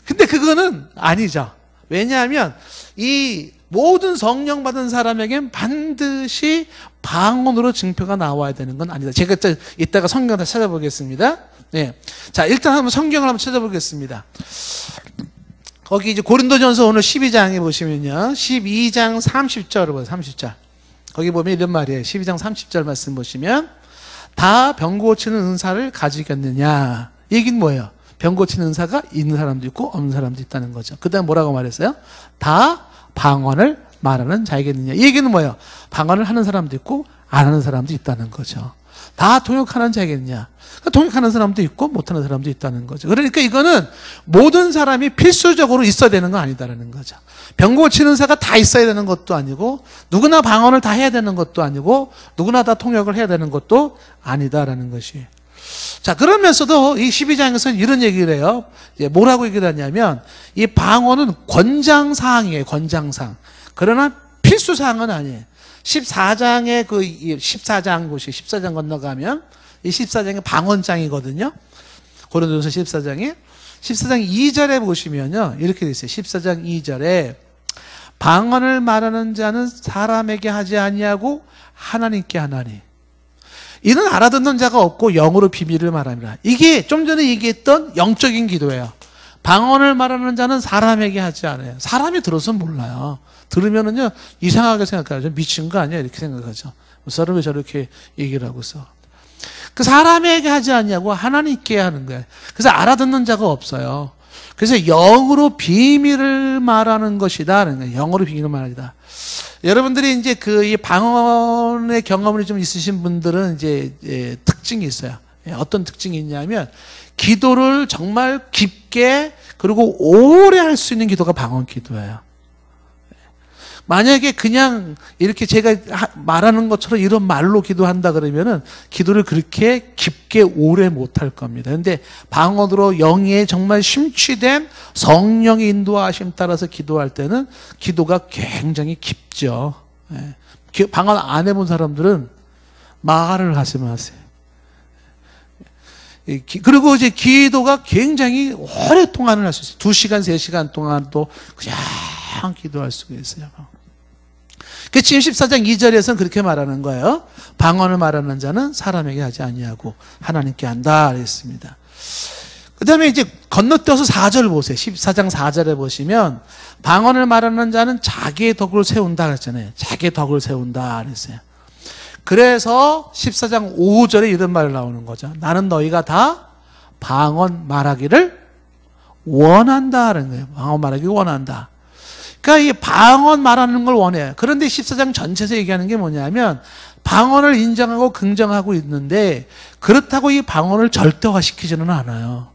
근데 그거는 아니죠. 왜냐하면 이 모든 성령 받은 사람에겐 반드시 방언으로 증표가 나와야 되는 건 아니다. 제가 이따가 성경을 다시 찾아보겠습니다. 자, 일단 한번 성경을 한번 찾아보겠습니다. 거기 이제 고린도전서 오늘 12장에 보시면요. 12장 30절을 보세요. 30절. 거기 보면 이런 말이에요. 12장 30절 말씀 보시면 다 병 고치는 은사를 가지겠느냐. 이 얘기는 뭐예요? 병 고치는 은사가 있는 사람도 있고 없는 사람도 있다는 거죠. 그 다음 뭐라고 말했어요? 다 방언을 말하는 자이겠느냐. 이 얘기는 뭐예요? 방언을 하는 사람도 있고 안 하는 사람도 있다는 거죠. 다 통역하는 자이겠느냐. 통역하는 사람도 있고 못하는 사람도 있다는 거죠. 그러니까 이거는 모든 사람이 필수적으로 있어야 되는 건 아니다라는 거죠. 병 고치는 사가 다 있어야 되는 것도 아니고 누구나 방언을 다 해야 되는 것도 아니고 누구나 다 통역을 해야 되는 것도 아니다라는 것이. 자, 그러면서도 이 12장에서는 이런 얘기를 해요. 뭐라고 얘기를 하냐면 이 방언은 권장사항이에요. 권장사항. 그러나 필수사항은 아니에요. 14장에 14장 건너가면 이 14장이 방언장이거든요. 고린도전서 14장 2절에 보시면요. 이렇게 돼 있어요. 14장 2절에 방언을 말하는 자는 사람에게 하지 아니하고 하나님께 하나니. 이는 알아듣는 자가 없고 영으로 비밀을 말합니다. 이게 좀 전에 얘기했던 영적인 기도예요. 방언을 말하는 자는 사람에게 하지 않아요. 사람이 들어서 몰라요. 들으면은요, 이상하게 생각하죠. 미친 거 아니야? 이렇게 생각하죠. 사람이 왜 저렇게 얘기를 하고 있어? 그 사람에게 하지 않냐고 하나님께 하는 거예요. 그래서 알아듣는 자가 없어요. 그래서 영으로 비밀을 말하는 것이다. 영으로 비밀을 말하다. 여러분들이 이제 이 방언의 경험이 좀 있으신 분들은 이제 특징이 있어요. 어떤 특징이 있냐면 기도를 정말 깊게 그리고 오래 할 수 있는 기도가 방언 기도예요. 만약에 그냥 이렇게 제가 말하는 것처럼 이런 말로 기도한다 그러면은 기도를 그렇게 깊게 오래 못할 겁니다. 근데 방언으로 영에 정말 심취된 성령의 인도하심 따라서 기도할 때는 기도가 굉장히 깊죠. 방언 안 해본 사람들은 말을 하지 마세요. 그리고 이제 기도가 굉장히 오랫동안 할 수 있어요. 2시간, 3시간 동안도 그냥 기도할 수가 있어요. 지금 14장 2절에서는 그렇게 말하는 거예요. 방언을 말하는 자는 사람에게 하지 아니하고 하나님께 한다 그랬습니다. 그 다음에 이제 건너뛰어서 4절 보세요. 14장 4절에 보시면 방언을 말하는 자는 자기의 덕을 세운다 그랬잖아요. 자기의 덕을 세운다 그랬어요. 그래서 14장 5절에 이런 말이 나오는 거죠. 나는 너희가 다 방언 말하기를 원한다는 거예요. 방언 말하기 원한다. 그러니까 이 방언 말하는 걸 원해요. 그런데 14장 전체에서 얘기하는 게 뭐냐면 방언을 인정하고 긍정하고 있는데 그렇다고 이 방언을 절대화시키지는 않아요.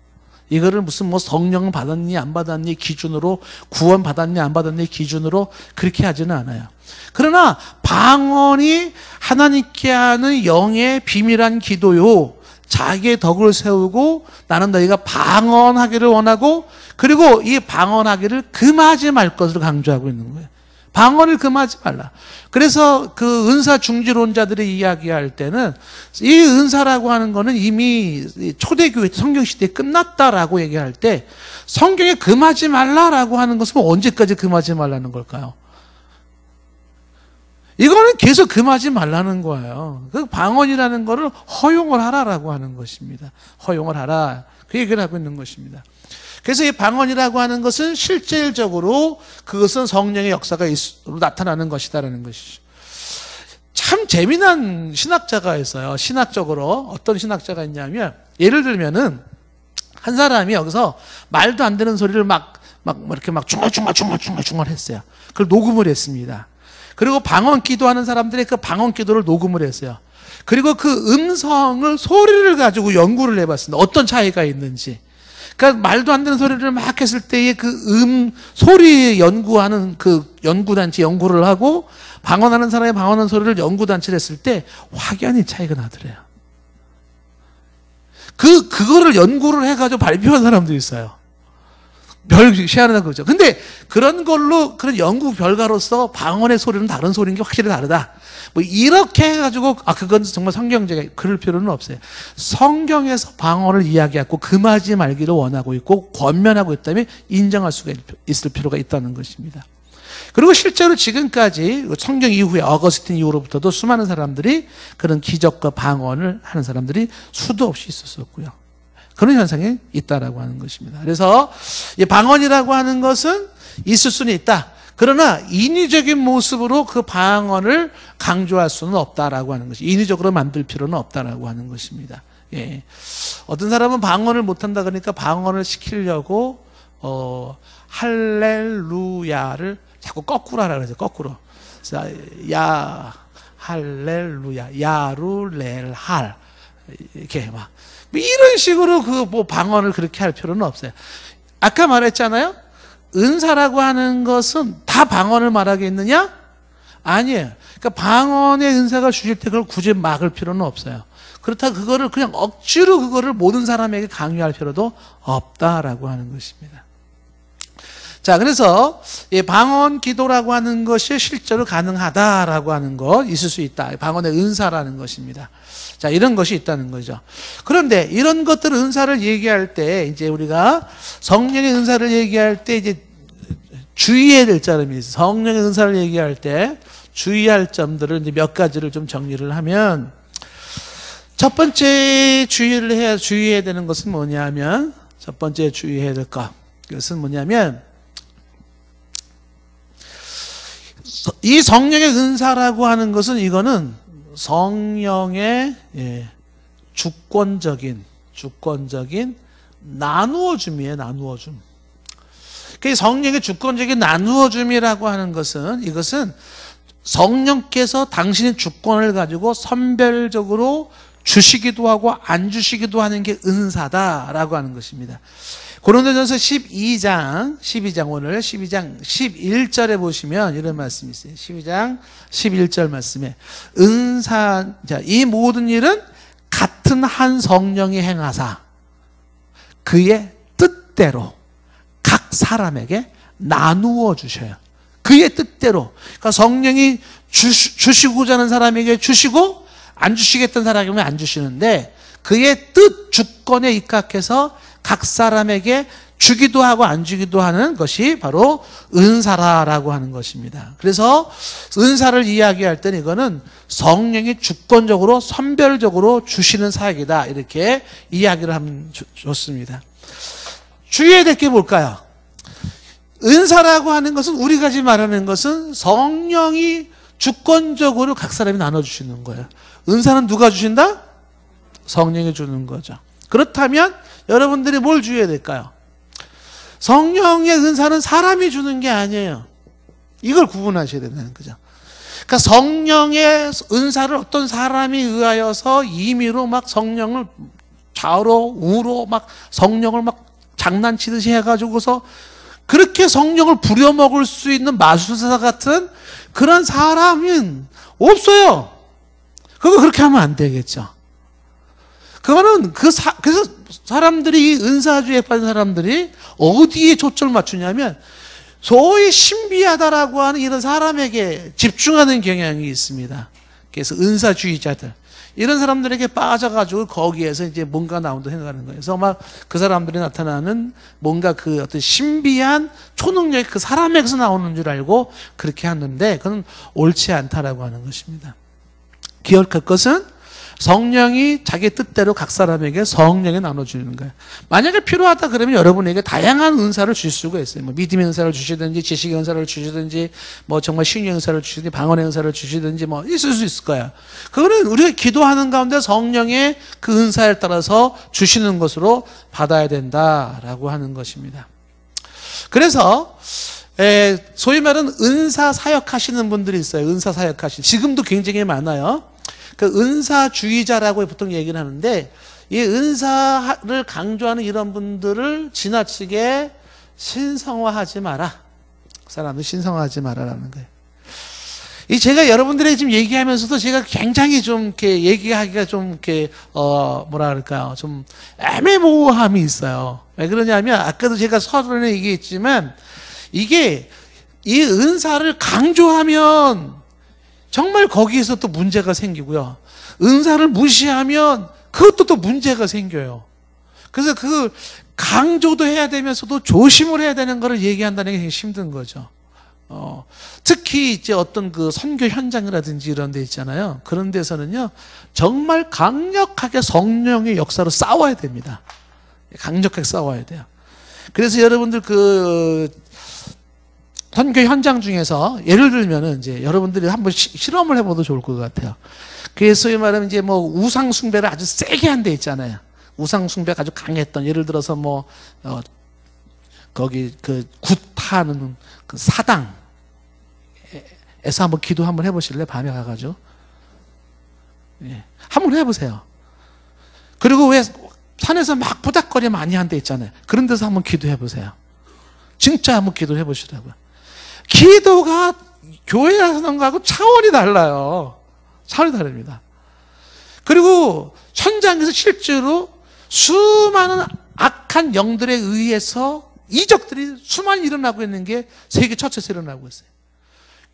이거를 무슨 뭐 성령 받았니 안 받았니 기준으로 구원 받았니 안 받았니 기준으로 그렇게 하지는 않아요. 그러나 방언이 하나님께 하는 영의 비밀한 기도요. 자기의 덕을 세우고 나는 너희가 방언하기를 원하고 그리고 이 방언하기를 금하지 말 것을 강조하고 있는 거예요. 방언을 금하지 말라. 그래서 그 은사 중지론자들이 이야기할 때는 이 은사라고 하는 거는 이미 초대교회 성경시대에 끝났다라고 얘기할 때 성경에 금하지 말라라고 하는 것은 언제까지 금하지 말라는 걸까요? 이거는 계속 금하지 말라는 거예요. 그 방언이라는 거를 허용을 하라라고 하는 것입니다. 허용을 하라. 그 얘기를 하고 있는 것입니다. 그래서 이 방언이라고 하는 것은 실질적으로 그것은 성령의 역사가 나타나는 것이다라는 것이죠. 참 재미난 신학자가 있어요. 신학적으로 어떤 신학자가 있냐면 예를 들면은 한 사람이 여기서 말도 안 되는 소리를 이렇게 중얼중얼 했어요. 그걸 녹음을 했습니다. 그리고 방언 기도하는 사람들이 그 방언 기도를 녹음을 했어요. 그리고 그 음성을 소리를 가지고 연구를 해봤습니다. 어떤 차이가 있는지. 그러니까 말도 안 되는 소리를 막 했을 때의 그 소리 연구하는 그 연구단체 연구를 하고 방언하는 사람이 방언하는 소리를 연구단체를 했을 때 확연히 차이가 나더래요. 그거를 연구를 해가지고 발표한 사람도 있어요. 별 희한하다 그러죠. 근데 그런 걸로 그런 연구 결과로서 방언의 소리는 다른 소리인 게 확실히 다르다. 뭐 이렇게 해가지고 그건 정말 성경적인 그럴 필요는 없어요. 성경에서 방언을 이야기하고 금하지 말기를 원하고 있고 권면하고 있다면 인정할 수가 있을 필요가 있다는 것입니다. 그리고 실제로 지금까지 성경 이후에 어거스틴 이후로부터도 수많은 사람들이 그런 기적과 방언을 하는 사람들이 수도 없이 있었었고요. 그런 현상이 있다라고 하는 것입니다. 그래서 이 방언이라고 하는 것은 있을 수는 있다. 그러나 인위적인 모습으로 그 방언을 강조할 수는 없다라고 하는 것이 인위적으로 만들 필요는 없다라고 하는 것입니다. 예. 어떤 사람은 방언을 못한다 그러니까 방언을 시키려고 할렐루야를 자꾸 거꾸로 하라 그러죠. 거꾸로. 야 할렐루야 야루렐할 이렇게 막 이런 식으로 뭐 방언을 그렇게 할 필요는 없어요. 아까 말했잖아요. 은사라고 하는 것은 다 방언을 말하겠느냐? 아니에요. 그러니까 방언의 은사가 주실 때 그걸 굳이 막을 필요는 없어요. 그렇다고 그거를 그냥 억지로 그거를 모든 사람에게 강요할 필요도 없다라고 하는 것입니다. 자, 그래서 이 방언 기도라고 하는 것이 실제로 가능하다라고 하는 것 있을 수 있다. 방언의 은사라는 것입니다. 자, 이런 것이 있다는 거죠. 그런데 이런 것들 은사를 얘기할 때 이제 우리가 성령의 은사를 얘기할 때 이제 주의해야 될 점이 있어요. 성령의 은사를 얘기할 때 주의할 점들을 이제 몇 가지를 좀 정리를 하면 첫 번째 주의해야 되는 것은 뭐냐면 첫 번째 주의해야 될 것. 그것은 뭐냐면 이 성령의 은사라고 하는 것은 이거는 성령의 주권적인 나누어줌이에요. 나누어줌. 그 성령의 주권적인 나누어줌이라고 하는 것은 이것은 성령께서 당신의 주권을 가지고 선별적으로 주시기도 하고 안 주시기도 하는 게 은사다라고 하는 것입니다. 고린도전서 12장 오늘 12장 11절에 보시면 이런 말씀이 있어요. 12장 11절 말씀에 은사 이 모든 일은 같은 한 성령이 행하사 그의 뜻대로 각 사람에게 나누어 주셔요. 그의 뜻대로. 그러니까 성령이 주시고자 하는 사람에게 주시고 안 주시겠다는 사람에게는 안 주시는데 그의 뜻 주권에 입각해서 각 사람에게 주기도 하고 안 주기도 하는 것이 바로 은사라고 하는 것입니다. 그래서 은사를 이야기할 때는 이거는 성령이 주권적으로 선별적으로 주시는 사역이다. 이렇게 이야기를 하면 좋습니다. 주의해야 될 게 뭘까요? 은사라고 하는 것은 우리가 지금 말하는 것은 성령이 주권적으로 각 사람이 나눠주시는 거예요. 은사는 누가 주신다? 성령이 주는 거죠. 그렇다면 여러분들이 뭘 주의해야 될까요? 성령의 은사는 사람이 주는 게 아니에요. 이걸 구분하셔야 된다는 거죠. 그러니까 성령의 은사를 어떤 사람이 의하여서 임의로 막 성령을 좌우로 우로 막 성령을 막 장난치듯이 해가지고서 그렇게 성령을 부려먹을 수 있는 마술사 같은 그런 사람은 없어요. 그거 그렇게 하면 안 되겠죠. 그거는 그래서 사람들이, 이 은사주의에 빠진 사람들이 어디에 초점을 맞추냐면 소위 신비하다라고 하는 이런 사람에게 집중하는 경향이 있습니다. 그래서 은사주의자들, 이런 사람들에게 빠져가지고 거기에서 이제 뭔가 나온다 생각하는 거예요. 그래서 막 그 사람들이 나타나는 뭔가 그 어떤 신비한 초능력이 그 사람에게서 나오는 줄 알고 그렇게 하는데 그건 옳지 않다라고 하는 것입니다. 기억할 것은 성령이 자기 뜻대로 각 사람에게 성령에 나눠주는 거예요. 만약에 필요하다 그러면 여러분에게 다양한 은사를 주실 수가 있어요. 뭐 믿음의 은사를 주시든지 지식의 은사를 주시든지 뭐 정말 신유의 은사를 주시든지 방언의 은사를 주시든지 뭐 있을 수 있을 거예요. 그거는 우리가 기도하는 가운데 성령의 그 은사에 따라서 주시는 것으로 받아야 된다라고 하는 것입니다. 그래서 소위 말하는 은사 사역하시는 분들이 있어요. 은사 사역하시는, 지금도 굉장히 많아요. 그 은사주의자라고 보통 얘기를 하는데, 이 은사를 강조하는 이런 분들을 지나치게 신성화하지 마라. 그 사람들 신성화하지 마라라는 거예요. 이 제가 여러분들에게 지금 얘기하면서도 제가 굉장히 좀 이렇게 얘기하기가 좀 이렇게 뭐라 그럴까요? 좀 애매모호함이 있어요. 왜 그러냐면 아까도 제가 서론에 얘기했지만 이게 이 은사를 강조하면 정말 거기에서 또 문제가 생기고요. 은사를 무시하면 그것도 또 문제가 생겨요. 그래서 그 강조도 해야 되면서도 조심을 해야 되는 거를 얘기한다는 게 굉장히 힘든 거죠. 특히 이제 어떤 그 선교 현장이라든지 이런 데 있잖아요. 그런 데서는요, 정말 강력하게 성령의 역사로 싸워야 됩니다. 강력하게 싸워야 돼요. 그래서 여러분들 그 선교 현장 중에서 예를 들면은 이제 여러분들이 한번 실험을 해봐도 좋을 것 같아요. 그래서 소위 말하면 이제 뭐 우상 숭배를 아주 세게 한 데 있잖아요. 우상 숭배가 아주 강했던, 예를 들어서 뭐 거기 그 굿하는 그 사당에서 한번 기도 한번 해보실래요? 밤에 가가지고. 예. 한번 해보세요. 그리고 왜 산에서 막 부닥거리 많이 한 데 있잖아요. 그런 데서 한번 기도해보세요. 진짜 한번 기도해 보시라고요. 기도가 교회에서 하는 거하고 차원이 달라요. 차원이 다릅니다. 그리고 현장에서 실제로 수많은 악한 영들에 의해서 이적들이 수많이 일어나고 있는 게 세계 전체에서 일어나고 있어요.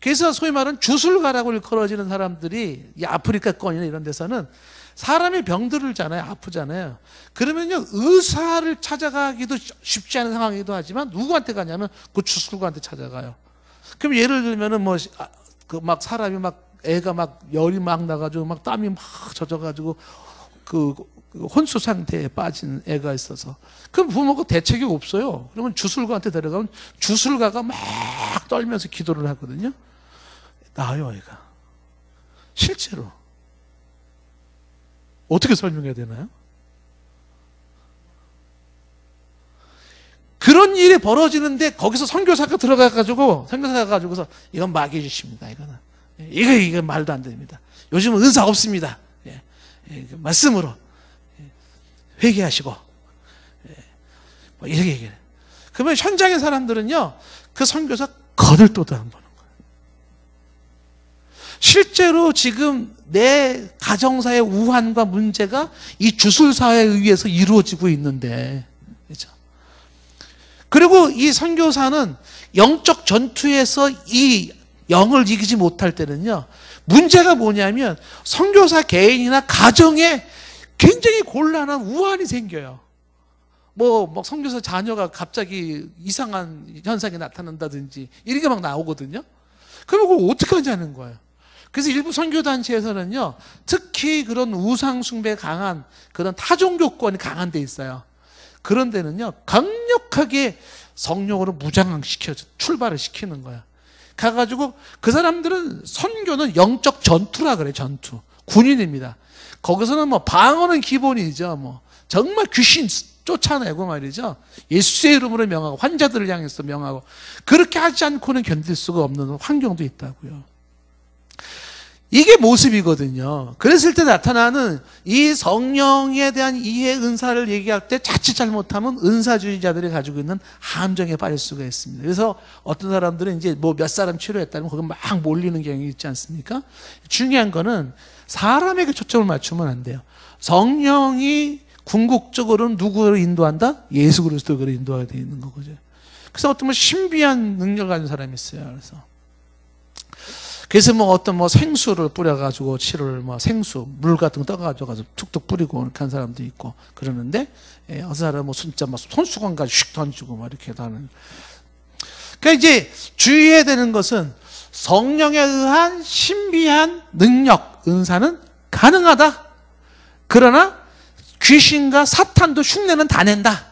그래서 소위 말하는 주술가라고 일컬어지는 사람들이 이 아프리카권이나 이런 데서는 사람이 병들잖아요. 아프잖아요. 그러면요, 의사를 찾아가기도 쉽지 않은 상황이기도 하지만 누구한테 가냐면 그 주술가한테 찾아가요. 그럼 예를 들면은 뭐 그 막 사람이 막 애가 막 열이 막 나가지고 막 땀이 막 젖어가지고 그 혼수 상태에 빠진 애가 있어서, 그럼 부모가 대책이 없어요. 그러면 주술가한테 데려가면 주술가가 막 떨면서 기도를 하거든요. 나아요, 애가. 실제로. 어떻게 설명해야 되나요? 그런 일이 벌어지는데 거기서 선교사가 들어가가지고, 선교사가 가지고서 이건 마귀짓입니다. 이건 말도 안 됩니다. 요즘은 은사 없습니다. 말씀으로 회개하시고, 뭐 이렇게 얘기해요. 그러면 현장의 사람들은요, 그 선교사 거들떠도 안 보는 거예요. 실제로 지금 내 가정사의 우환과 문제가 이 주술사에 의해서 이루어지고 있는데, 그렇죠? 그리고 이 선교사는 영적 전투에서 이 영을 이기지 못할 때는요, 문제가 뭐냐면 선교사 개인이나 가정에 굉장히 곤란한 우환이 생겨요. 뭐 선교사 자녀가 갑자기 이상한 현상이 나타난다든지 이런 게 막 나오거든요. 그럼 그걸 어떻게 하냐는 거예요. 그래서 일부 선교단체에서는요, 특히 그런 우상숭배 강한 그런 타종교권이 강한 데 있어요. 그런 데는요, 강력하게 성령으로 무장시켜서 출발을 시키는 거야. 가가지고 그 사람들은, 선교는 영적 전투라 그래. 전투, 군인입니다. 거기서는 뭐 방어는 기본이죠. 뭐 정말 귀신 쫓아내고 말이죠. 예수의 이름으로 명하고 환자들을 향해서 명하고 그렇게 하지 않고는 견딜 수가 없는 환경도 있다고요. 이게 모습이거든요. 그랬을 때 나타나는 이 성령에 대한 이해 은사를 얘기할 때 자칫 잘못하면 은사주의자들이 가지고 있는 함정에 빠질 수가 있습니다. 그래서 어떤 사람들은 이제 뭐 몇 사람 치료했다면 거기 막 몰리는 경향이 있지 않습니까? 중요한 거는 사람에게 초점을 맞추면 안 돼요. 성령이 궁극적으로는 누구를 인도한다? 예수 그리스도를 인도하게 되어 있는 거죠. 그래서 어떤 뭐 신비한 능력을 가진 사람이 있어요. 그래서 뭐 어떤 뭐 생수를 뿌려가지고 치료를 뭐 생수, 물 같은 거 떠가지고 툭툭 뿌리고 이렇게 한 사람도 있고 그러는데, 어떤 사람은 뭐 진짜 막 손수건까지 슉 던지고 막 이렇게 하는. 그러니까 이제 주의해야 되는 것은 성령에 의한 신비한 능력, 은사는 가능하다. 그러나 귀신과 사탄도 흉내는 다 낸다.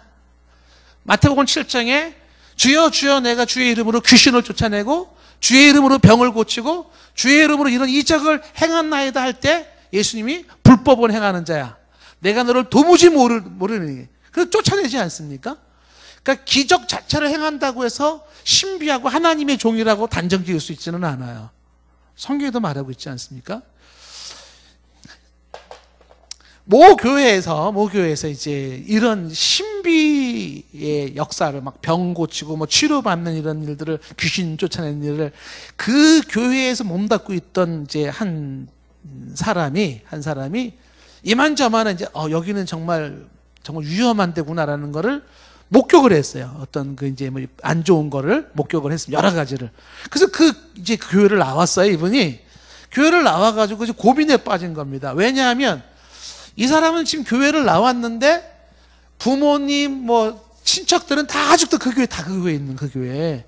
마태복음 7장에 주여 주여 내가 주의 이름으로 귀신을 쫓아내고 주의 이름으로 병을 고치고 주의 이름으로 이런 이적을 행한나이다 할 때 예수님이 불법을 행하는 자야. 내가 너를 도무지 모르니. 그래서 쫓아내지 않습니까? 그러니까 기적 자체를 행한다고 해서 신비하고 하나님의 종이라고 단정 지을 수 있지는 않아요. 성경에도 말하고 있지 않습니까? 모 교회에서 이제 이런 신비의 역사를 막 병 고치고 뭐 치료받는 이런 일들을 귀신 쫓아내는 일을 그 교회에서 몸담고 있던 이제 한 사람이 이만저만 이제 여기는 정말 위험한 데구나라는 거를 목격을 했어요. 어떤 그 이제 뭐 안 좋은 거를 목격을 했습니다. 여러 가지를. 그래서 이제 그 교회를 나왔어요. 이분이 교회를 나와가지고 이제 고민에 빠진 겁니다. 왜냐하면 이 사람은 지금 교회를 나왔는데 부모님 뭐 친척들은 다 아직도 그 교회에 있는 그 교회에.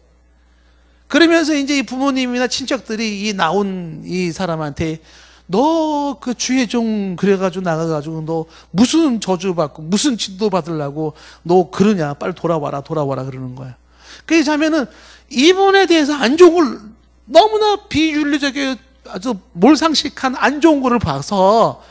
그러면서 이제 이 부모님이나 친척들이 나온 이 사람한테 너 그 주의 종 그래가지고 나가가지고 너 무슨 저주 받고 무슨 진도 받으려고 너 그러냐 빨리 돌아와라 그러는 거야. 그래서 하면은 이분에 대해서 안 좋은 걸 너무나 비윤리적이게 아주 몰상식한 안 좋은 거를 봐서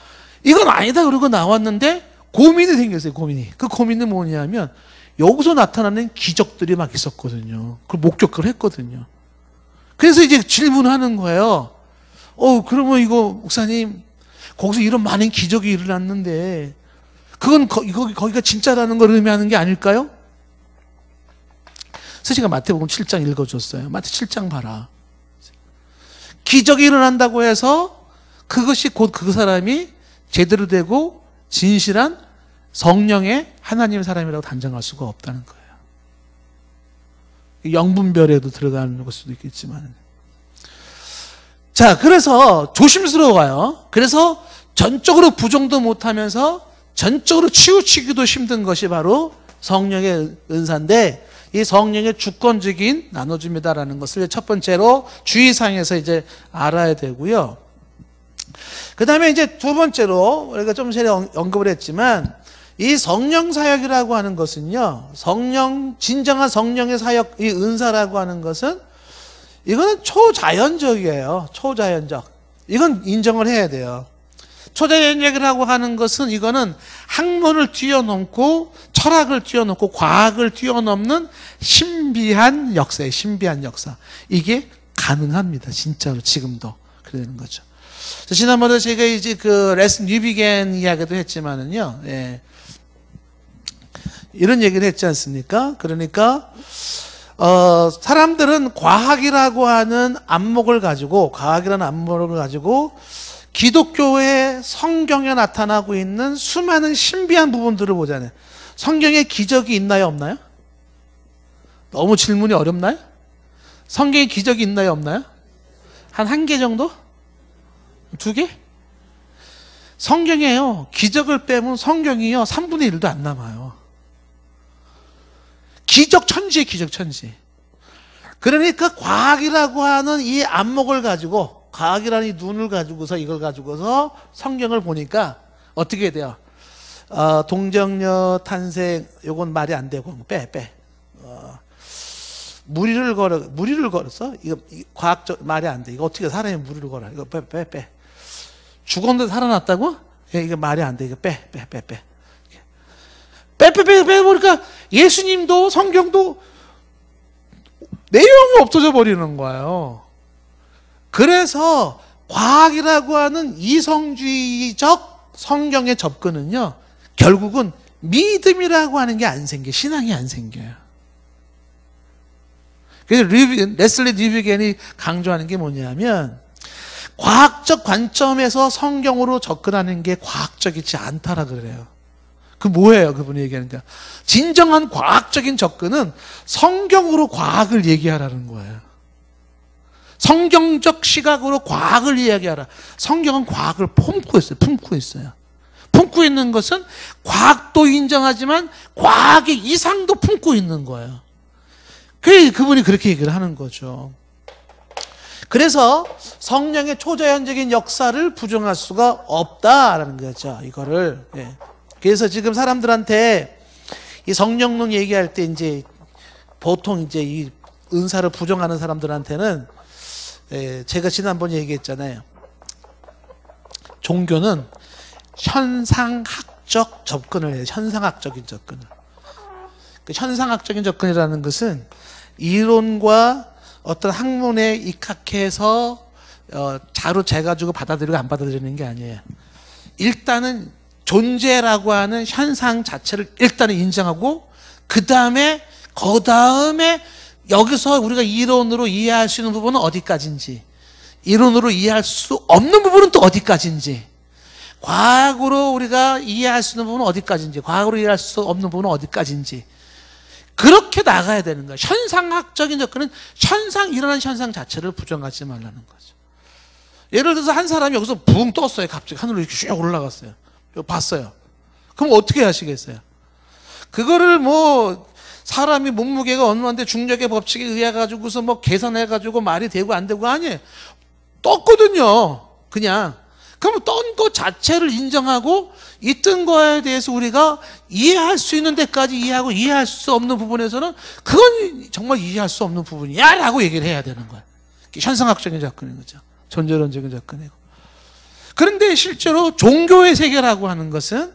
이건 아니다 그러고 나왔는데 고민이 생겼어요. 그 고민은 뭐냐면 여기서 나타나는 기적들이 막 있었거든요. 그걸 목격을 했거든요. 그래서 이제 질문하는 거예요. 그러면 이거 목사님 거기서 이런 많은 기적이 일어났는데 그건 거기가 진짜라는 걸 의미하는 게 아닐까요? 그래서 제가 마태복음 7장 읽어줬어요. 마태 7장 봐라. 기적이 일어난다고 해서 그것이 곧 그 사람이 제대로 되고 진실한 성령의 하나님의 사람이라고 단정할 수가 없다는 거예요. 영분별에도 들어가는 걸 수도 있겠지만. 자, 그래서 조심스러워요. 그래서 전적으로 부정도 못하면서 전적으로 치우치기도 힘든 것이 바로 성령의 은사인데 이 성령의 주권적인 나눠줍니다라는 것을 첫 번째로 주의사항에서 이제 알아야 되고요. 그 다음에 이제 두 번째로 우리가 좀 전에 언급을 했지만 이 성령 사역이라고 하는 것은요, 진정한 성령의 사역, 이 은사라고 하는 것은 이거는 초자연적이에요. 초자연적. 이건 인정을 해야 돼요. 초자연적이라고 하는 것은 이거는 학문을 뛰어넘고 철학을 뛰어넘고 과학을 뛰어넘는 신비한 역사예요. 신비한 역사. 이게 가능합니다. 진짜로 지금도. 그러는 거죠. 지난번에 제가 이제 그 레슨 뉴비겐 이야기도 했지만은요, 이런 얘기를 했지 않습니까? 그러니까, 사람들은 과학이라는 안목을 가지고 기독교의 성경에 나타나고 있는 수많은 신비한 부분들을 보잖아요. 성경에 기적이 있나요, 없나요? 너무 질문이 어렵나요? 성경에 기적이 있나요, 없나요? 한 개 정도? 2개? 성경에요, 기적을 빼면 성경이요, 3분의 1도 안 남아요. 기적 천지에 기적 천지. 그러니까 과학이라고 하는 이 안목을 가지고, 과학이라는 이 눈을 가지고서 이걸 가지고서 성경을 보니까 어떻게 돼요? 동정녀 탄생, 요건 말이 안 되고, 빼. 무리를 걸었어? 이거 과학적 말이 안 돼. 이거 어떻게 사람이 무리를 걸어? 이거 빼. 죽었는데 살아났다고? 이거 말이 안 돼. 이거 빼. 빼보니까 예수님도 성경도 내용이 없어져 버리는 거예요. 그래서 과학이라고 하는 이성주의적 성경의 접근은요, 결국은 믿음이라고 하는 게 안 생겨요. 신앙이 안 생겨요. 그래서 레슬리 리비겐이 강조하는 게 뭐냐면, 과학적 관점에서 성경으로 접근하는 게 과학적이지 않다라 그래요. 그 뭐예요? 그분이 얘기하는 게. 진정한 과학적인 접근은 성경으로 과학을 얘기하라는 거예요. 성경적 시각으로 과학을 이야기하라. 성경은 과학을 품고 있어요. 품고 있는 것은 과학도 인정하지만 과학의 이상도 품고 있는 거예요. 그분이 그렇게 얘기를 하는 거죠. 그래서 성령의 초자연적인 역사를 부정할 수가 없다라는 거죠. 이거를. 예. 그래서 지금 사람들한테 이 성령론 얘기할 때 이제 보통 이제 이 은사를 부정하는 사람들한테는, 제가 지난번에 얘기했잖아요. 종교는 현상학적 접근을 해요. 현상학적인 접근을. 그 현상학적인 접근이라는 것은 이론과 어떤 학문에 입각해서 자로 재가지고 받아들이고 안 받아들이는 게 아니에요. 일단은 존재라고 하는 현상 자체를 일단은 인정하고, 그 다음에 여기서 우리가 이론으로 이해할 수 있는 부분은 어디까지인지, 이론으로 이해할 수 없는 부분은 또 어디까지인지, 과학으로 우리가 이해할 수 있는 부분은 어디까지인지, 과학으로 이해할 수 없는 부분은 어디까지인지, 그렇게 나가야 되는 거예요. 현상학적인 접근은 일어나는 현상 자체를 부정하지 말라는 거죠. 예를 들어서 한 사람이 여기서 붕 떴어요. 갑자기 하늘로 이렇게 쭉 올라갔어요. 봤어요. 그럼 어떻게 하시겠어요? 그거를 사람이 몸무게가 얼마인데 중력의 법칙에 의해 가지고서 계산해 가지고 말이 되고 안 되고 아니에요. 떴거든요. 그냥. 그럼 떤 것 자체를 인정하고, 이 뜬 거에 대해서 우리가 이해할 수 있는 데까지 이해하고, 이해할 수 없는 부분에서는 그건 정말 이해할 수 없는 부분이야 라고 얘기를 해야 되는 거예요. 현상학적인 접근인 거죠. 존재론적인 접근이고. 그런데 실제로 종교의 세계라고 하는 것은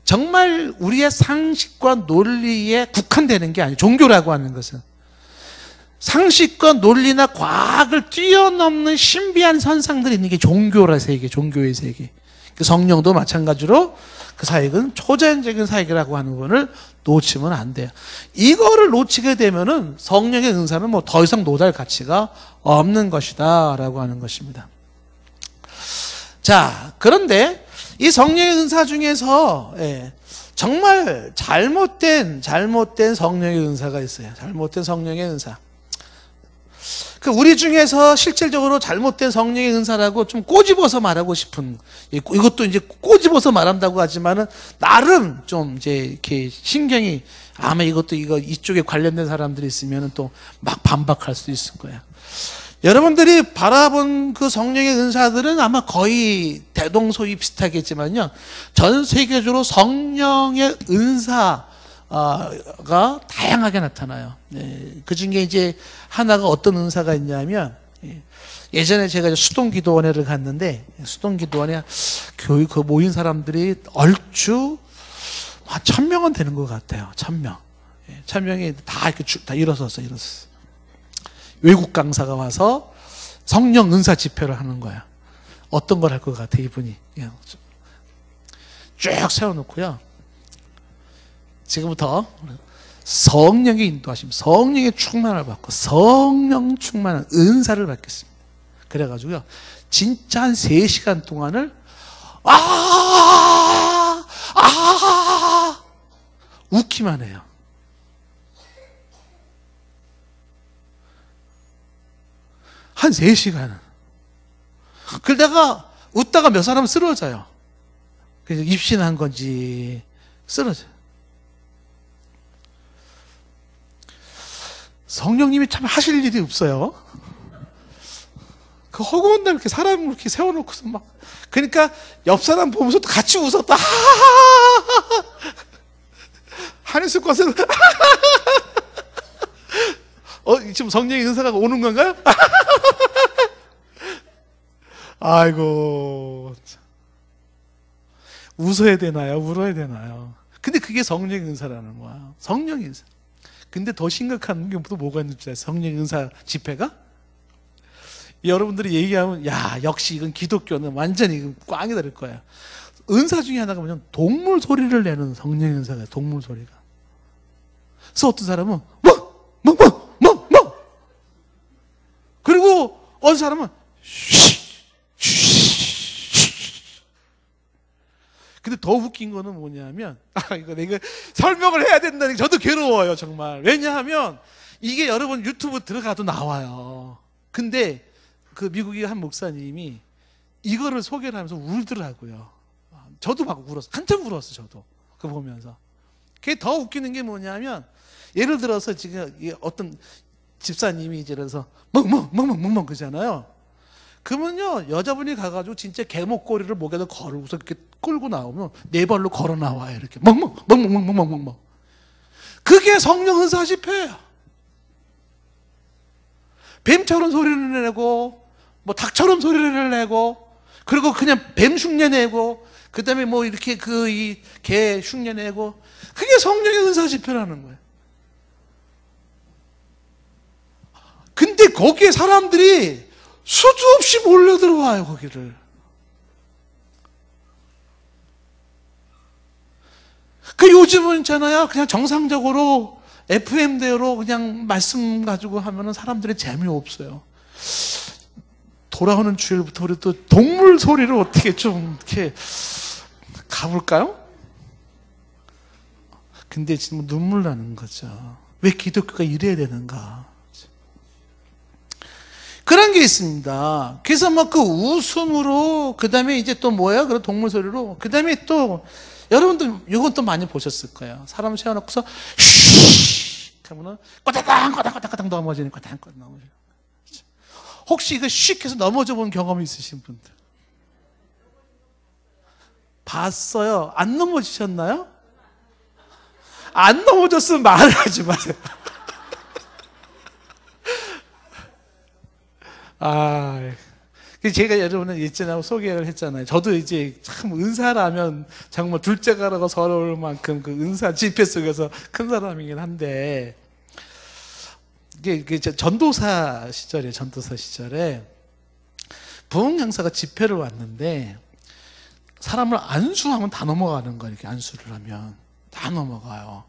정말 우리의 상식과 논리에 국한되는 게 아니에요. 종교라고 하는 것은 상식과 논리나 과학을 뛰어넘는 신비한 현상들이 있는 게 종교의 세계. 그 성령도 마찬가지로 그 사역은 초자연적인 사역이라고 하는 부분을 놓치면 안 돼요. 이거를 놓치게 되면은 성령의 은사는 더 이상 노달 가치가 없는 것이다 라고 하는 것입니다. 자, 그런데 이 성령의 은사 중에서 정말 잘못된 성령의 은사가 있어요. 잘못된 성령의 은사. 우리 중에서 실질적으로 잘못된 성령의 은사라고 좀 꼬집어서 말하고 싶은, 이것도 이제 꼬집어서 말한다고 하지만은 나름 좀 이제 이렇게 신경이, 아마 이쪽에 관련된 사람들이 있으면은 또 막 반박할 수도 있을 거야. 여러분들이 바라본 그 성령의 은사들은 아마 거의 대동소이 비슷하겠지만요, 전 세계적으로 성령의 은사가 다양하게 나타나요. 그 중에 이제 하나가 어떤 은사가 있냐면, 예전에 제가 수동기도원회를 갔는데, 수동기도원회 교육 모인 사람들이 얼추 한 1000명은 되는 것 같아요. 1000명. 1000명이 다 이렇게 다 일어섰어요. 외국 강사가 와서 성령 은사 집회를 하는 거야. 어떤 걸 할 것 같아, 이분이. 쭉 세워놓고요. 지금부터 성령의 인도하심, 성령의 충만을 받고 성령 충만한 은사를 받겠습니다. 그래가지고요, 진짜 한 3시간 동안을 웃기만 해요. 한 3시간은. 그러다가 웃다가 몇 사람은 쓰러져요. 그래서 입신한 건지 쓰러져요. 성령님이 참 하실 일이 없어요. 그 허구한 날 이렇게 사람을 이렇게 세워놓고서 막, 그러니까 옆 사람 보면서 또 같이 웃었다. 한했을 것은 지금 성령의 은사가 오는 건가요? 아이고. 웃어야 되나요? 울어야 되나요? 근데 그게 성령의 은사라는 거야. 성령의 은사. 근데 더 심각한 게 또 뭐가 있는 줄 아세요? 성령의 은사 집회가? 여러분들이 얘기하면 야 역시 이건 기독교는 완전히 꽝이 될 거야. 은사 중에 하나가 뭐냐면 동물 소리를 내는 성령의 은사가 동물 소리가. 그래서 어떤 사람은 그리고 어떤 사람은 근데 더 웃긴 거는 뭐냐면 이거 내가 설명을 해야 된다니 저도 괴로워요 정말. 왜냐하면 이게 여러분 유튜브 들어가도 나와요. 근데 그 미국의 한 목사님이 이거를 소개를 하면서 울더라고요. 저도 막 울었어. 한참 울었어 저도 그거 보면서. 그게 더 웃기는 게 뭐냐면 예를 들어서 지금 어떤 집사님이 이제 그래서 멍멍 그러잖아요. 그러면요 여자분이 가가지고 진짜 개목걸이를 목에다 걸고서 이렇게 끌고 나오면 네 발로 걸어 나와요. 이렇게 멍멍. 그게 성령 은사 집회예요. 뱀처럼 소리를 내고 뭐 닭처럼 소리를 내고 그리고 그냥 뱀 흉내 내고 그다음에 뭐 이렇게 그 이 개 흉내 내고 그게 성령의 은사 집회라는 거예요. 근데 거기에 사람들이 수도 없이 몰려 들어와요 거기를. 그 요즘은 있잖아요 그냥 정상적으로 FM대로 그냥 말씀 가지고 하면은 사람들이 재미없어요. 돌아오는 주일부터 우리 또 동물 소리를 어떻게 좀 이렇게 가볼까요? 근데 지금 눈물 나는 거죠. 왜 기독교가 이래야 되는가? 그런 게 있습니다. 그래서 뭐 그 웃음으로 그 다음에 이제 또 뭐야? 그런 동물 소리로 그 다음에 또 여러분들 이건 또 많이 보셨을 거예요. 사람 세워놓고서 쉬 하면은 꼬다당 넘어지는 꼬다당 넘어지는. 혹시 이거 슉 해서 넘어져 본 경험이 있으신 분들? 봤어요? 안 넘어지셨나요? 안 넘어졌으면 말을 하지 마세요. 제가 여러분은 예전에 소개를 했잖아요. 저도 이제 참 은사라면 정말 둘째가라고 서러울 만큼 그 은사 집회 속에서 큰 사람이긴 한데, 이게 전도사 시절에 부흥 형사가 집회를 왔는데 사람을 안수하면 다 넘어가는 거예요. 이렇게 안수를 하면 다 넘어가요.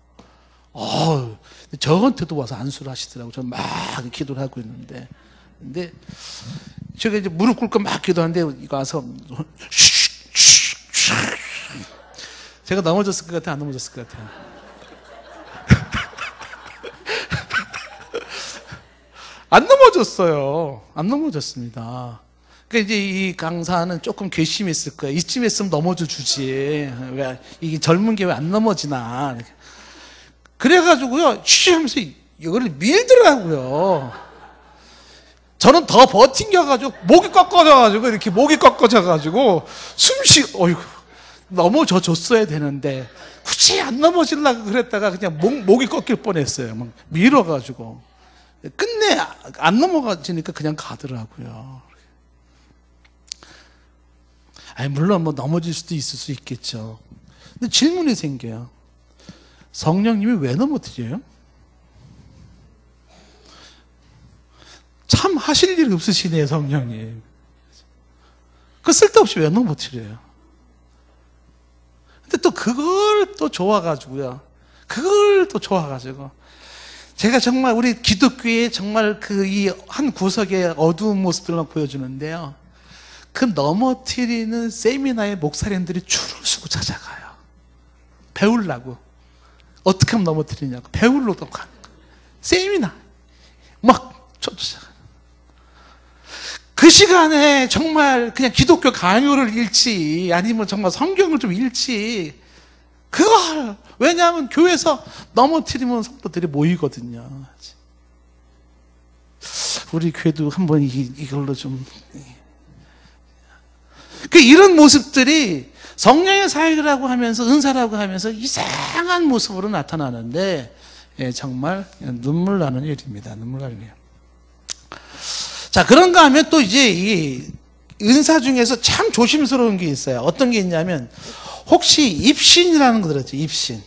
저한테도 와서 안수를 하시더라고요. 저 막 기도를 하고 있는데, 근데 제가 이제 무릎 꿇고 막 기도하는데 이거 와서 제가 넘어졌을 것 같아요? 안 넘어졌을 것 같아요? 안 넘어졌어요. 안 넘어졌습니다. 그러니까 이제 이 강사는 조금 괘씸했을 거예요. 이쯤 했으면 넘어져 주지. 왜 이게 젊은 게 왜 안 넘어지나. 그래가지고요, 하면서 이거를 밀더라고요. 저는 더 버팅겨가지고 목이 꺾어져가지고 이렇게 목이 꺾어져가지고 어이구 넘어져 줬어야 되는데 굳이 안 넘어지려고 그랬다가 그냥 목이 꺾일 뻔했어요. 막 밀어가지고 끝내 안 넘어가지니까 그냥 가더라고요. 물론 뭐 넘어질 수도 있을 수 있겠죠. 근데 질문이 생겨요. 성령님이 왜 넘어뜨려요? 참 하실 일 없으시네요, 성령님. 그 쓸데없이 왜 넘어뜨려요? 근데 또 그걸 또 좋아가지고요. 제가 정말 우리 기독교의 정말 그 이 한 구석의 어두운 모습들만 보여주는데요. 그 넘어뜨리는 세미나의 목사님들이 줄을 서고 찾아가요. 배우려고. 어떻게 하면 넘어뜨리냐고. 배우려고 가는 거예요. 세미나. 막 쫓아가요. 그 시간에 정말 그냥 기독교 강요를 읽지, 아니면 정말 성경을 좀 읽지, 그걸, 왜냐하면 교회에서 넘어뜨리면 성도들이 모이거든요. 우리 교회도 한번 이걸로 좀. 이런 모습들이 성령의 사역이라고 하면서, 은사라고 하면서 이상한 모습으로 나타나는데, 정말 눈물 나는 일입니다. 눈물 나는 일. 자, 그런가 하면 또 이제 이 은사 중에서 참 조심스러운 게 있어요. 어떤 게 있냐면, 혹시 입신이라는 거 들었죠? 입신.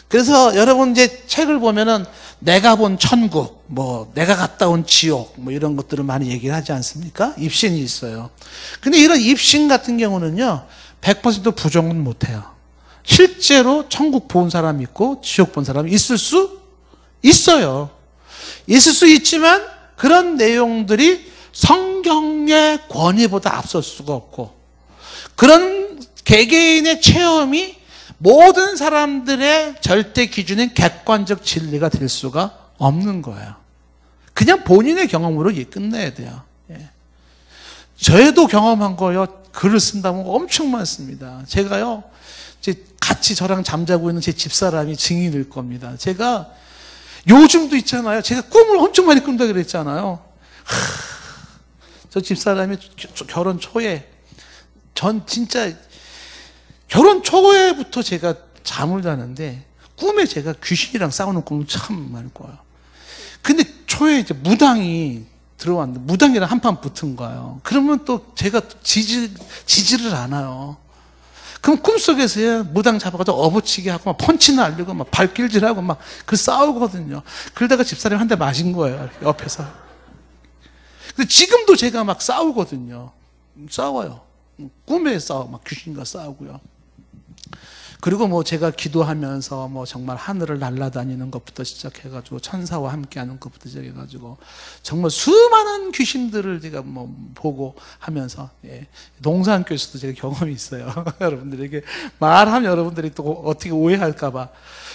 그래서 여러분 이제 책을 보면은 내가 본 천국, 뭐 내가 갔다 온 지옥, 뭐 이런 것들을 많이 얘기를 하지 않습니까? 입신이 있어요. 근데 이런 입신 같은 경우는요, 100% 부정은 못해요. 실제로 천국 본 사람이 있고 지옥 본 사람이 있을 수 있어요. 있을 수 있지만 그런 내용들이 성경의 권위보다 앞설 수가 없고, 그런 개개인의 체험이 모든 사람들의 절대 기준인 객관적 진리가 될 수가 없는 거예요. 그냥 본인의 경험으로 끝내야 돼요. 예. 저희도 경험한 거요. 글을 쓴다면 엄청 많습니다. 제가요, 같이 저랑 잠자고 있는 제 집사람이 증인일 겁니다. 제가 요즘도 있잖아요. 제가 꿈을 엄청 많이 꾼다 그랬잖아요. 저 집사람이 결혼 초에, 전 진짜 결혼 초에부터 제가 잠을 자는데 꿈에 제가 귀신이랑 싸우는 꿈을 참 많이 꿔요. 근데 초에 이제 무당이 들어왔는데 무당이랑 한판 붙은 거예요. 그러면 또 제가 지지를 않아요. 그럼 꿈속에서요, 무당 잡아가지고 업어치기 하고 막 펀치 날리고 막 발길질하고 막 그 싸우거든요. 그러다가 집사람이 한 대 맞은 거예요, 옆에서. 근데 지금도 제가 막 싸우거든요. 싸워요. 꿈에 싸워, 막 귀신과 싸우고요. 그리고 뭐 제가 기도하면서 뭐 정말 하늘을 날아다니는 것부터 시작해가지고 천사와 함께하는 것부터 시작해가지고 정말 수많은 귀신들을 제가 뭐 보고 하면서, 예. 농산교에서도 제가 경험이 있어요. 여러분들에게 말하면 여러분들이 또 어떻게 오해할까봐.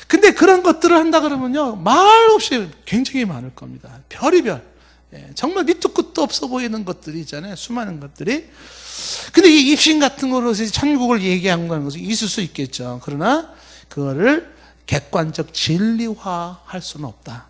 근데 그런 것들을 한다 그러면요, 말 없이 굉장히 많을 겁니다. 별의별. 예. 정말 밑도 끝도 없어 보이는 것들이 있잖아요. 수많은 것들이. 근데 이 입신 같은 거로 천국을 얘기한 거는 것이 있을 수 있겠죠. 그러나 그거를 객관적 진리화할 수는 없다.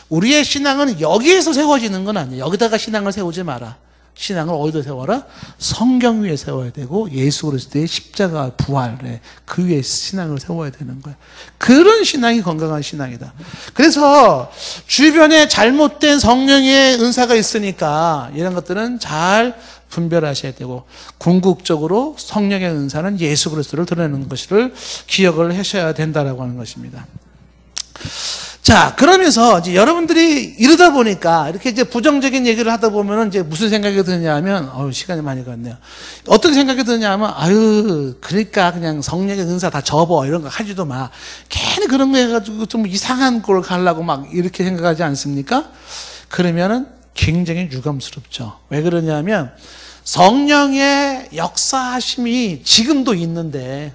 우리의 신앙은 여기에서 세워지는 건 아니에요. 여기다가 신앙을 세우지 마라. 신앙을 어디다 세워라? 성경 위에 세워야 되고 예수 그리스도의 십자가 부활에 그 위에 신앙을 세워야 되는 거예요. 그런 신앙이 건강한 신앙이다. 그래서 주변에 잘못된 성령의 은사가 있으니까 이런 것들은 잘 분별하셔야 되고, 궁극적으로 성령의 은사는 예수 그리스도를 드러내는 것을 기억을 하셔야 된다라고 하는 것입니다. 자, 그러면서 이제 여러분들이 이러다 보니까 이렇게 이제 부정적인 얘기를 하다 보면은 이제 무슨 생각이 드냐 하면, 시간이 많이 갔네요. 어떤 생각이 드냐 하면, 그러니까 그냥 성령의 은사 다 접어. 이런 거 하지도 마. 괜히 그런 거 해가지고 좀 이상한 걸 가려고 막 이렇게 생각하지 않습니까? 그러면은 굉장히 유감스럽죠. 왜 그러냐면, 성령의 역사하심이 지금도 있는데,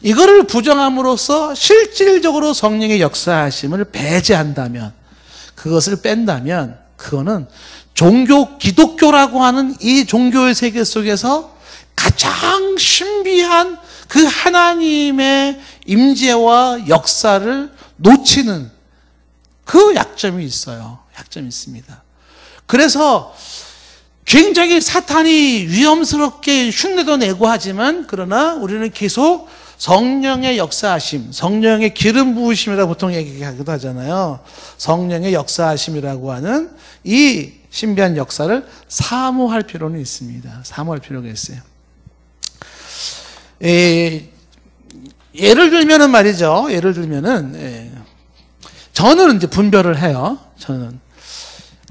이거를 부정함으로써 실질적으로 성령의 역사하심을 배제한다면, 그것을 뺀다면, 그거는 기독교라고 하는 이 종교의 세계 속에서 가장 신비한 그 하나님의 임재와 역사를 놓치는 그 약점이 있어요. 약점이 있습니다. 그래서 굉장히 사탄이 위험스럽게 흉내도 내고 하지만, 그러나 우리는 계속 성령의 역사하심, 성령의 기름 부으심이라고 보통 얘기하기도 하잖아요. 성령의 역사하심이라고 하는 이 신비한 역사를 사모할 필요는 있습니다. 사모할 필요가 있어요. 예를 들면은 말이죠. 저는 이제 분별을 해요. 저는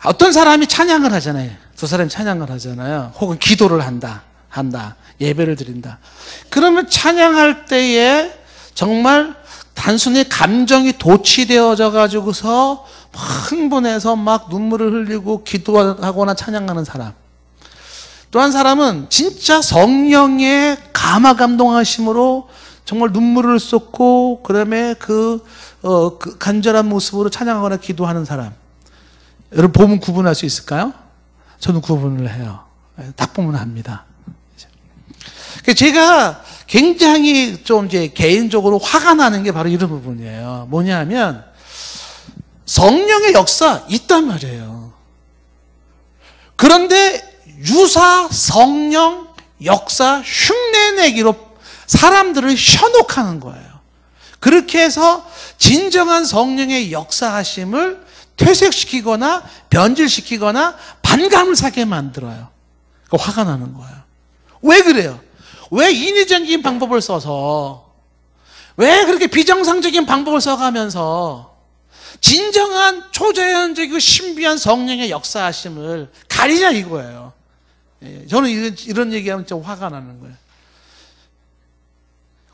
어떤 사람이 찬양을 하잖아요. 두 사람이 찬양을 하잖아요. 혹은 기도를 한다. 예배를 드린다. 그러면 찬양할 때에 정말 단순히 감정이 도취되어져 가지고서 막 흥분해서 막 눈물을 흘리고 기도하거나 찬양하는 사람. 또 한 사람은 진짜 성령의 감화감동하심으로 정말 눈물을 쏟고 그다음에 그 간절한 모습으로 찬양하거나 기도하는 사람. 여러분 보면 구분할 수 있을까요? 저는 구분을 해요. 딱 보면 합니다. 제가 굉장히 좀 이제 개인적으로 화가 나는 게 바로 이런 부분이에요. 뭐냐면 성령의 역사 있단 말이에요. 그런데 유사 성령 역사 흉내내기로 사람들을 현혹하는 거예요. 그렇게 해서 진정한 성령의 역사하심을 퇴색시키거나 변질시키거나 반감을 사게 만들어요. 화가 나는 거예요. 왜 그래요? 왜 인위적인 방법을 써서, 왜 그렇게 비정상적인 방법을 써가면서 진정한 초자연적이고 신비한 성령의 역사하심을 가리냐 이거예요. 저는 이런 얘기하면 좀 화가 나는 거예요.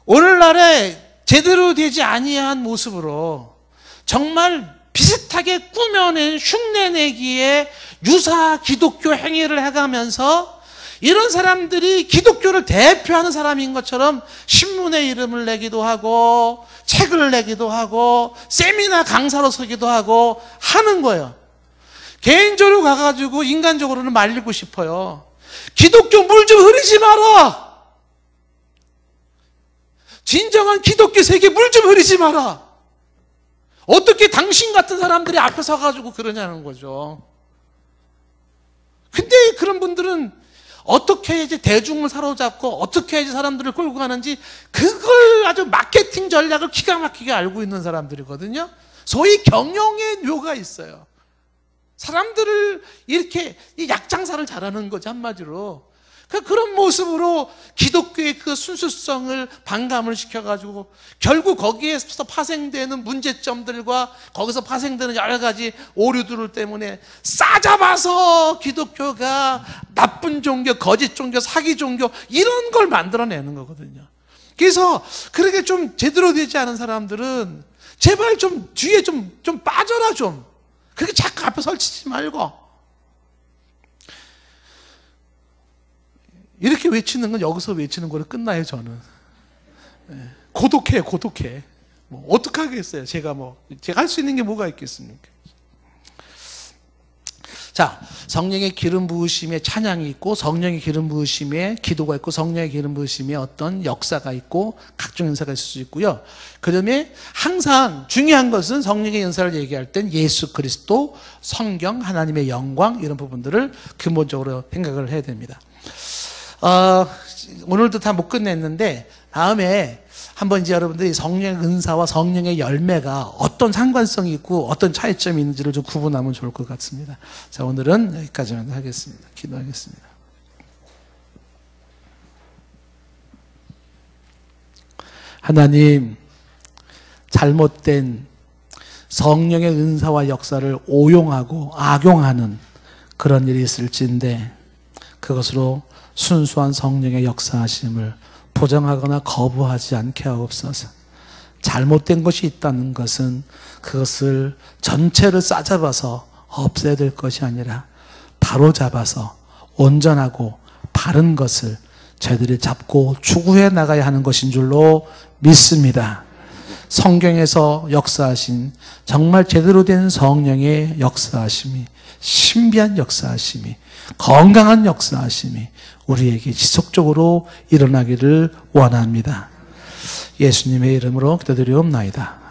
오늘날에 제대로 되지 아니한 모습으로 정말 비슷하게 꾸며낸 흉내내기에 유사 기독교 행위를 해가면서 이런 사람들이 기독교를 대표하는 사람인 것처럼 신문에 이름을 내기도 하고 책을 내기도 하고 세미나 강사로 서기도 하고 하는 거예요. 개인적으로 가가지고 인간적으로는 말리고 싶어요. 기독교 물 좀 흐리지 마라. 진정한 기독교 세계 물 좀 흐리지 마라. 어떻게 당신 같은 사람들이 앞에 서가지고 그러냐는 거죠. 근데 그런 분들은 어떻게 해야지 대중을 사로잡고 어떻게 해야지 사람들을 끌고 가는지 그걸 아주 마케팅 전략을 기가 막히게 알고 있는 사람들이거든요. 소위 경영의 묘가 있어요. 사람들을 이렇게 약장사를 잘하는 거지, 한마디로. 그런 모습으로 기독교의 그 순수성을 반감을 시켜가지고 결국 거기에서 파생되는 문제점들과 거기서 파생되는 여러 가지 오류들 때문에 싸잡아서 기독교가 나쁜 종교, 거짓 종교, 사기 종교 이런 걸 만들어내는 거거든요. 그래서 그렇게 좀 제대로 되지 않은 사람들은 제발 좀 뒤에 좀 빠져라 좀. 그렇게 자꾸 앞에 설치지 말고. 이렇게 외치는 건 여기서 외치는 거로 끝나요, 저는. 고독해. 뭐, 어떡하겠어요? 제가 할 수 있는 게 뭐가 있겠습니까? 자, 성령의 기름 부으심에 찬양이 있고, 성령의 기름 부으심에 기도가 있고, 성령의 기름 부으심에 어떤 역사가 있고, 각종 연사가 있을 수 있고요. 그 다음에 항상 중요한 것은 성령의 연사를 얘기할 땐 예수 그리스도, 성경, 하나님의 영광, 이런 부분들을 근본적으로 생각을 해야 됩니다. 오늘도 다 못 끝냈는데 다음에 한번 이제 여러분들이 성령의 은사와 성령의 열매가 어떤 상관성이 있고 어떤 차이점이 있는지를 좀 구분하면 좋을 것 같습니다. 자, 오늘은 여기까지만 하겠습니다. 기도하겠습니다. 하나님, 잘못된 성령의 은사와 역사를 오용하고 악용하는 그런 일이 있을진데 그것으로 순수한 성령의 역사하심을 부정하거나 거부하지 않게 하옵소서. 잘못된 것이 있다는 것은 그것을 전체를 싸잡아서 없애야 될 것이 아니라 바로 잡아서 온전하고 바른 것을 저희들이 잡고 추구해 나가야 하는 것인 줄로 믿습니다. 성경에서 역사하신 정말 제대로 된 성령의 역사하심이, 신비한 역사하심이, 건강한 역사하심이 우리에게 지속적으로 일어나기를 원합니다. 예수님의 이름으로 기도드리옵나이다.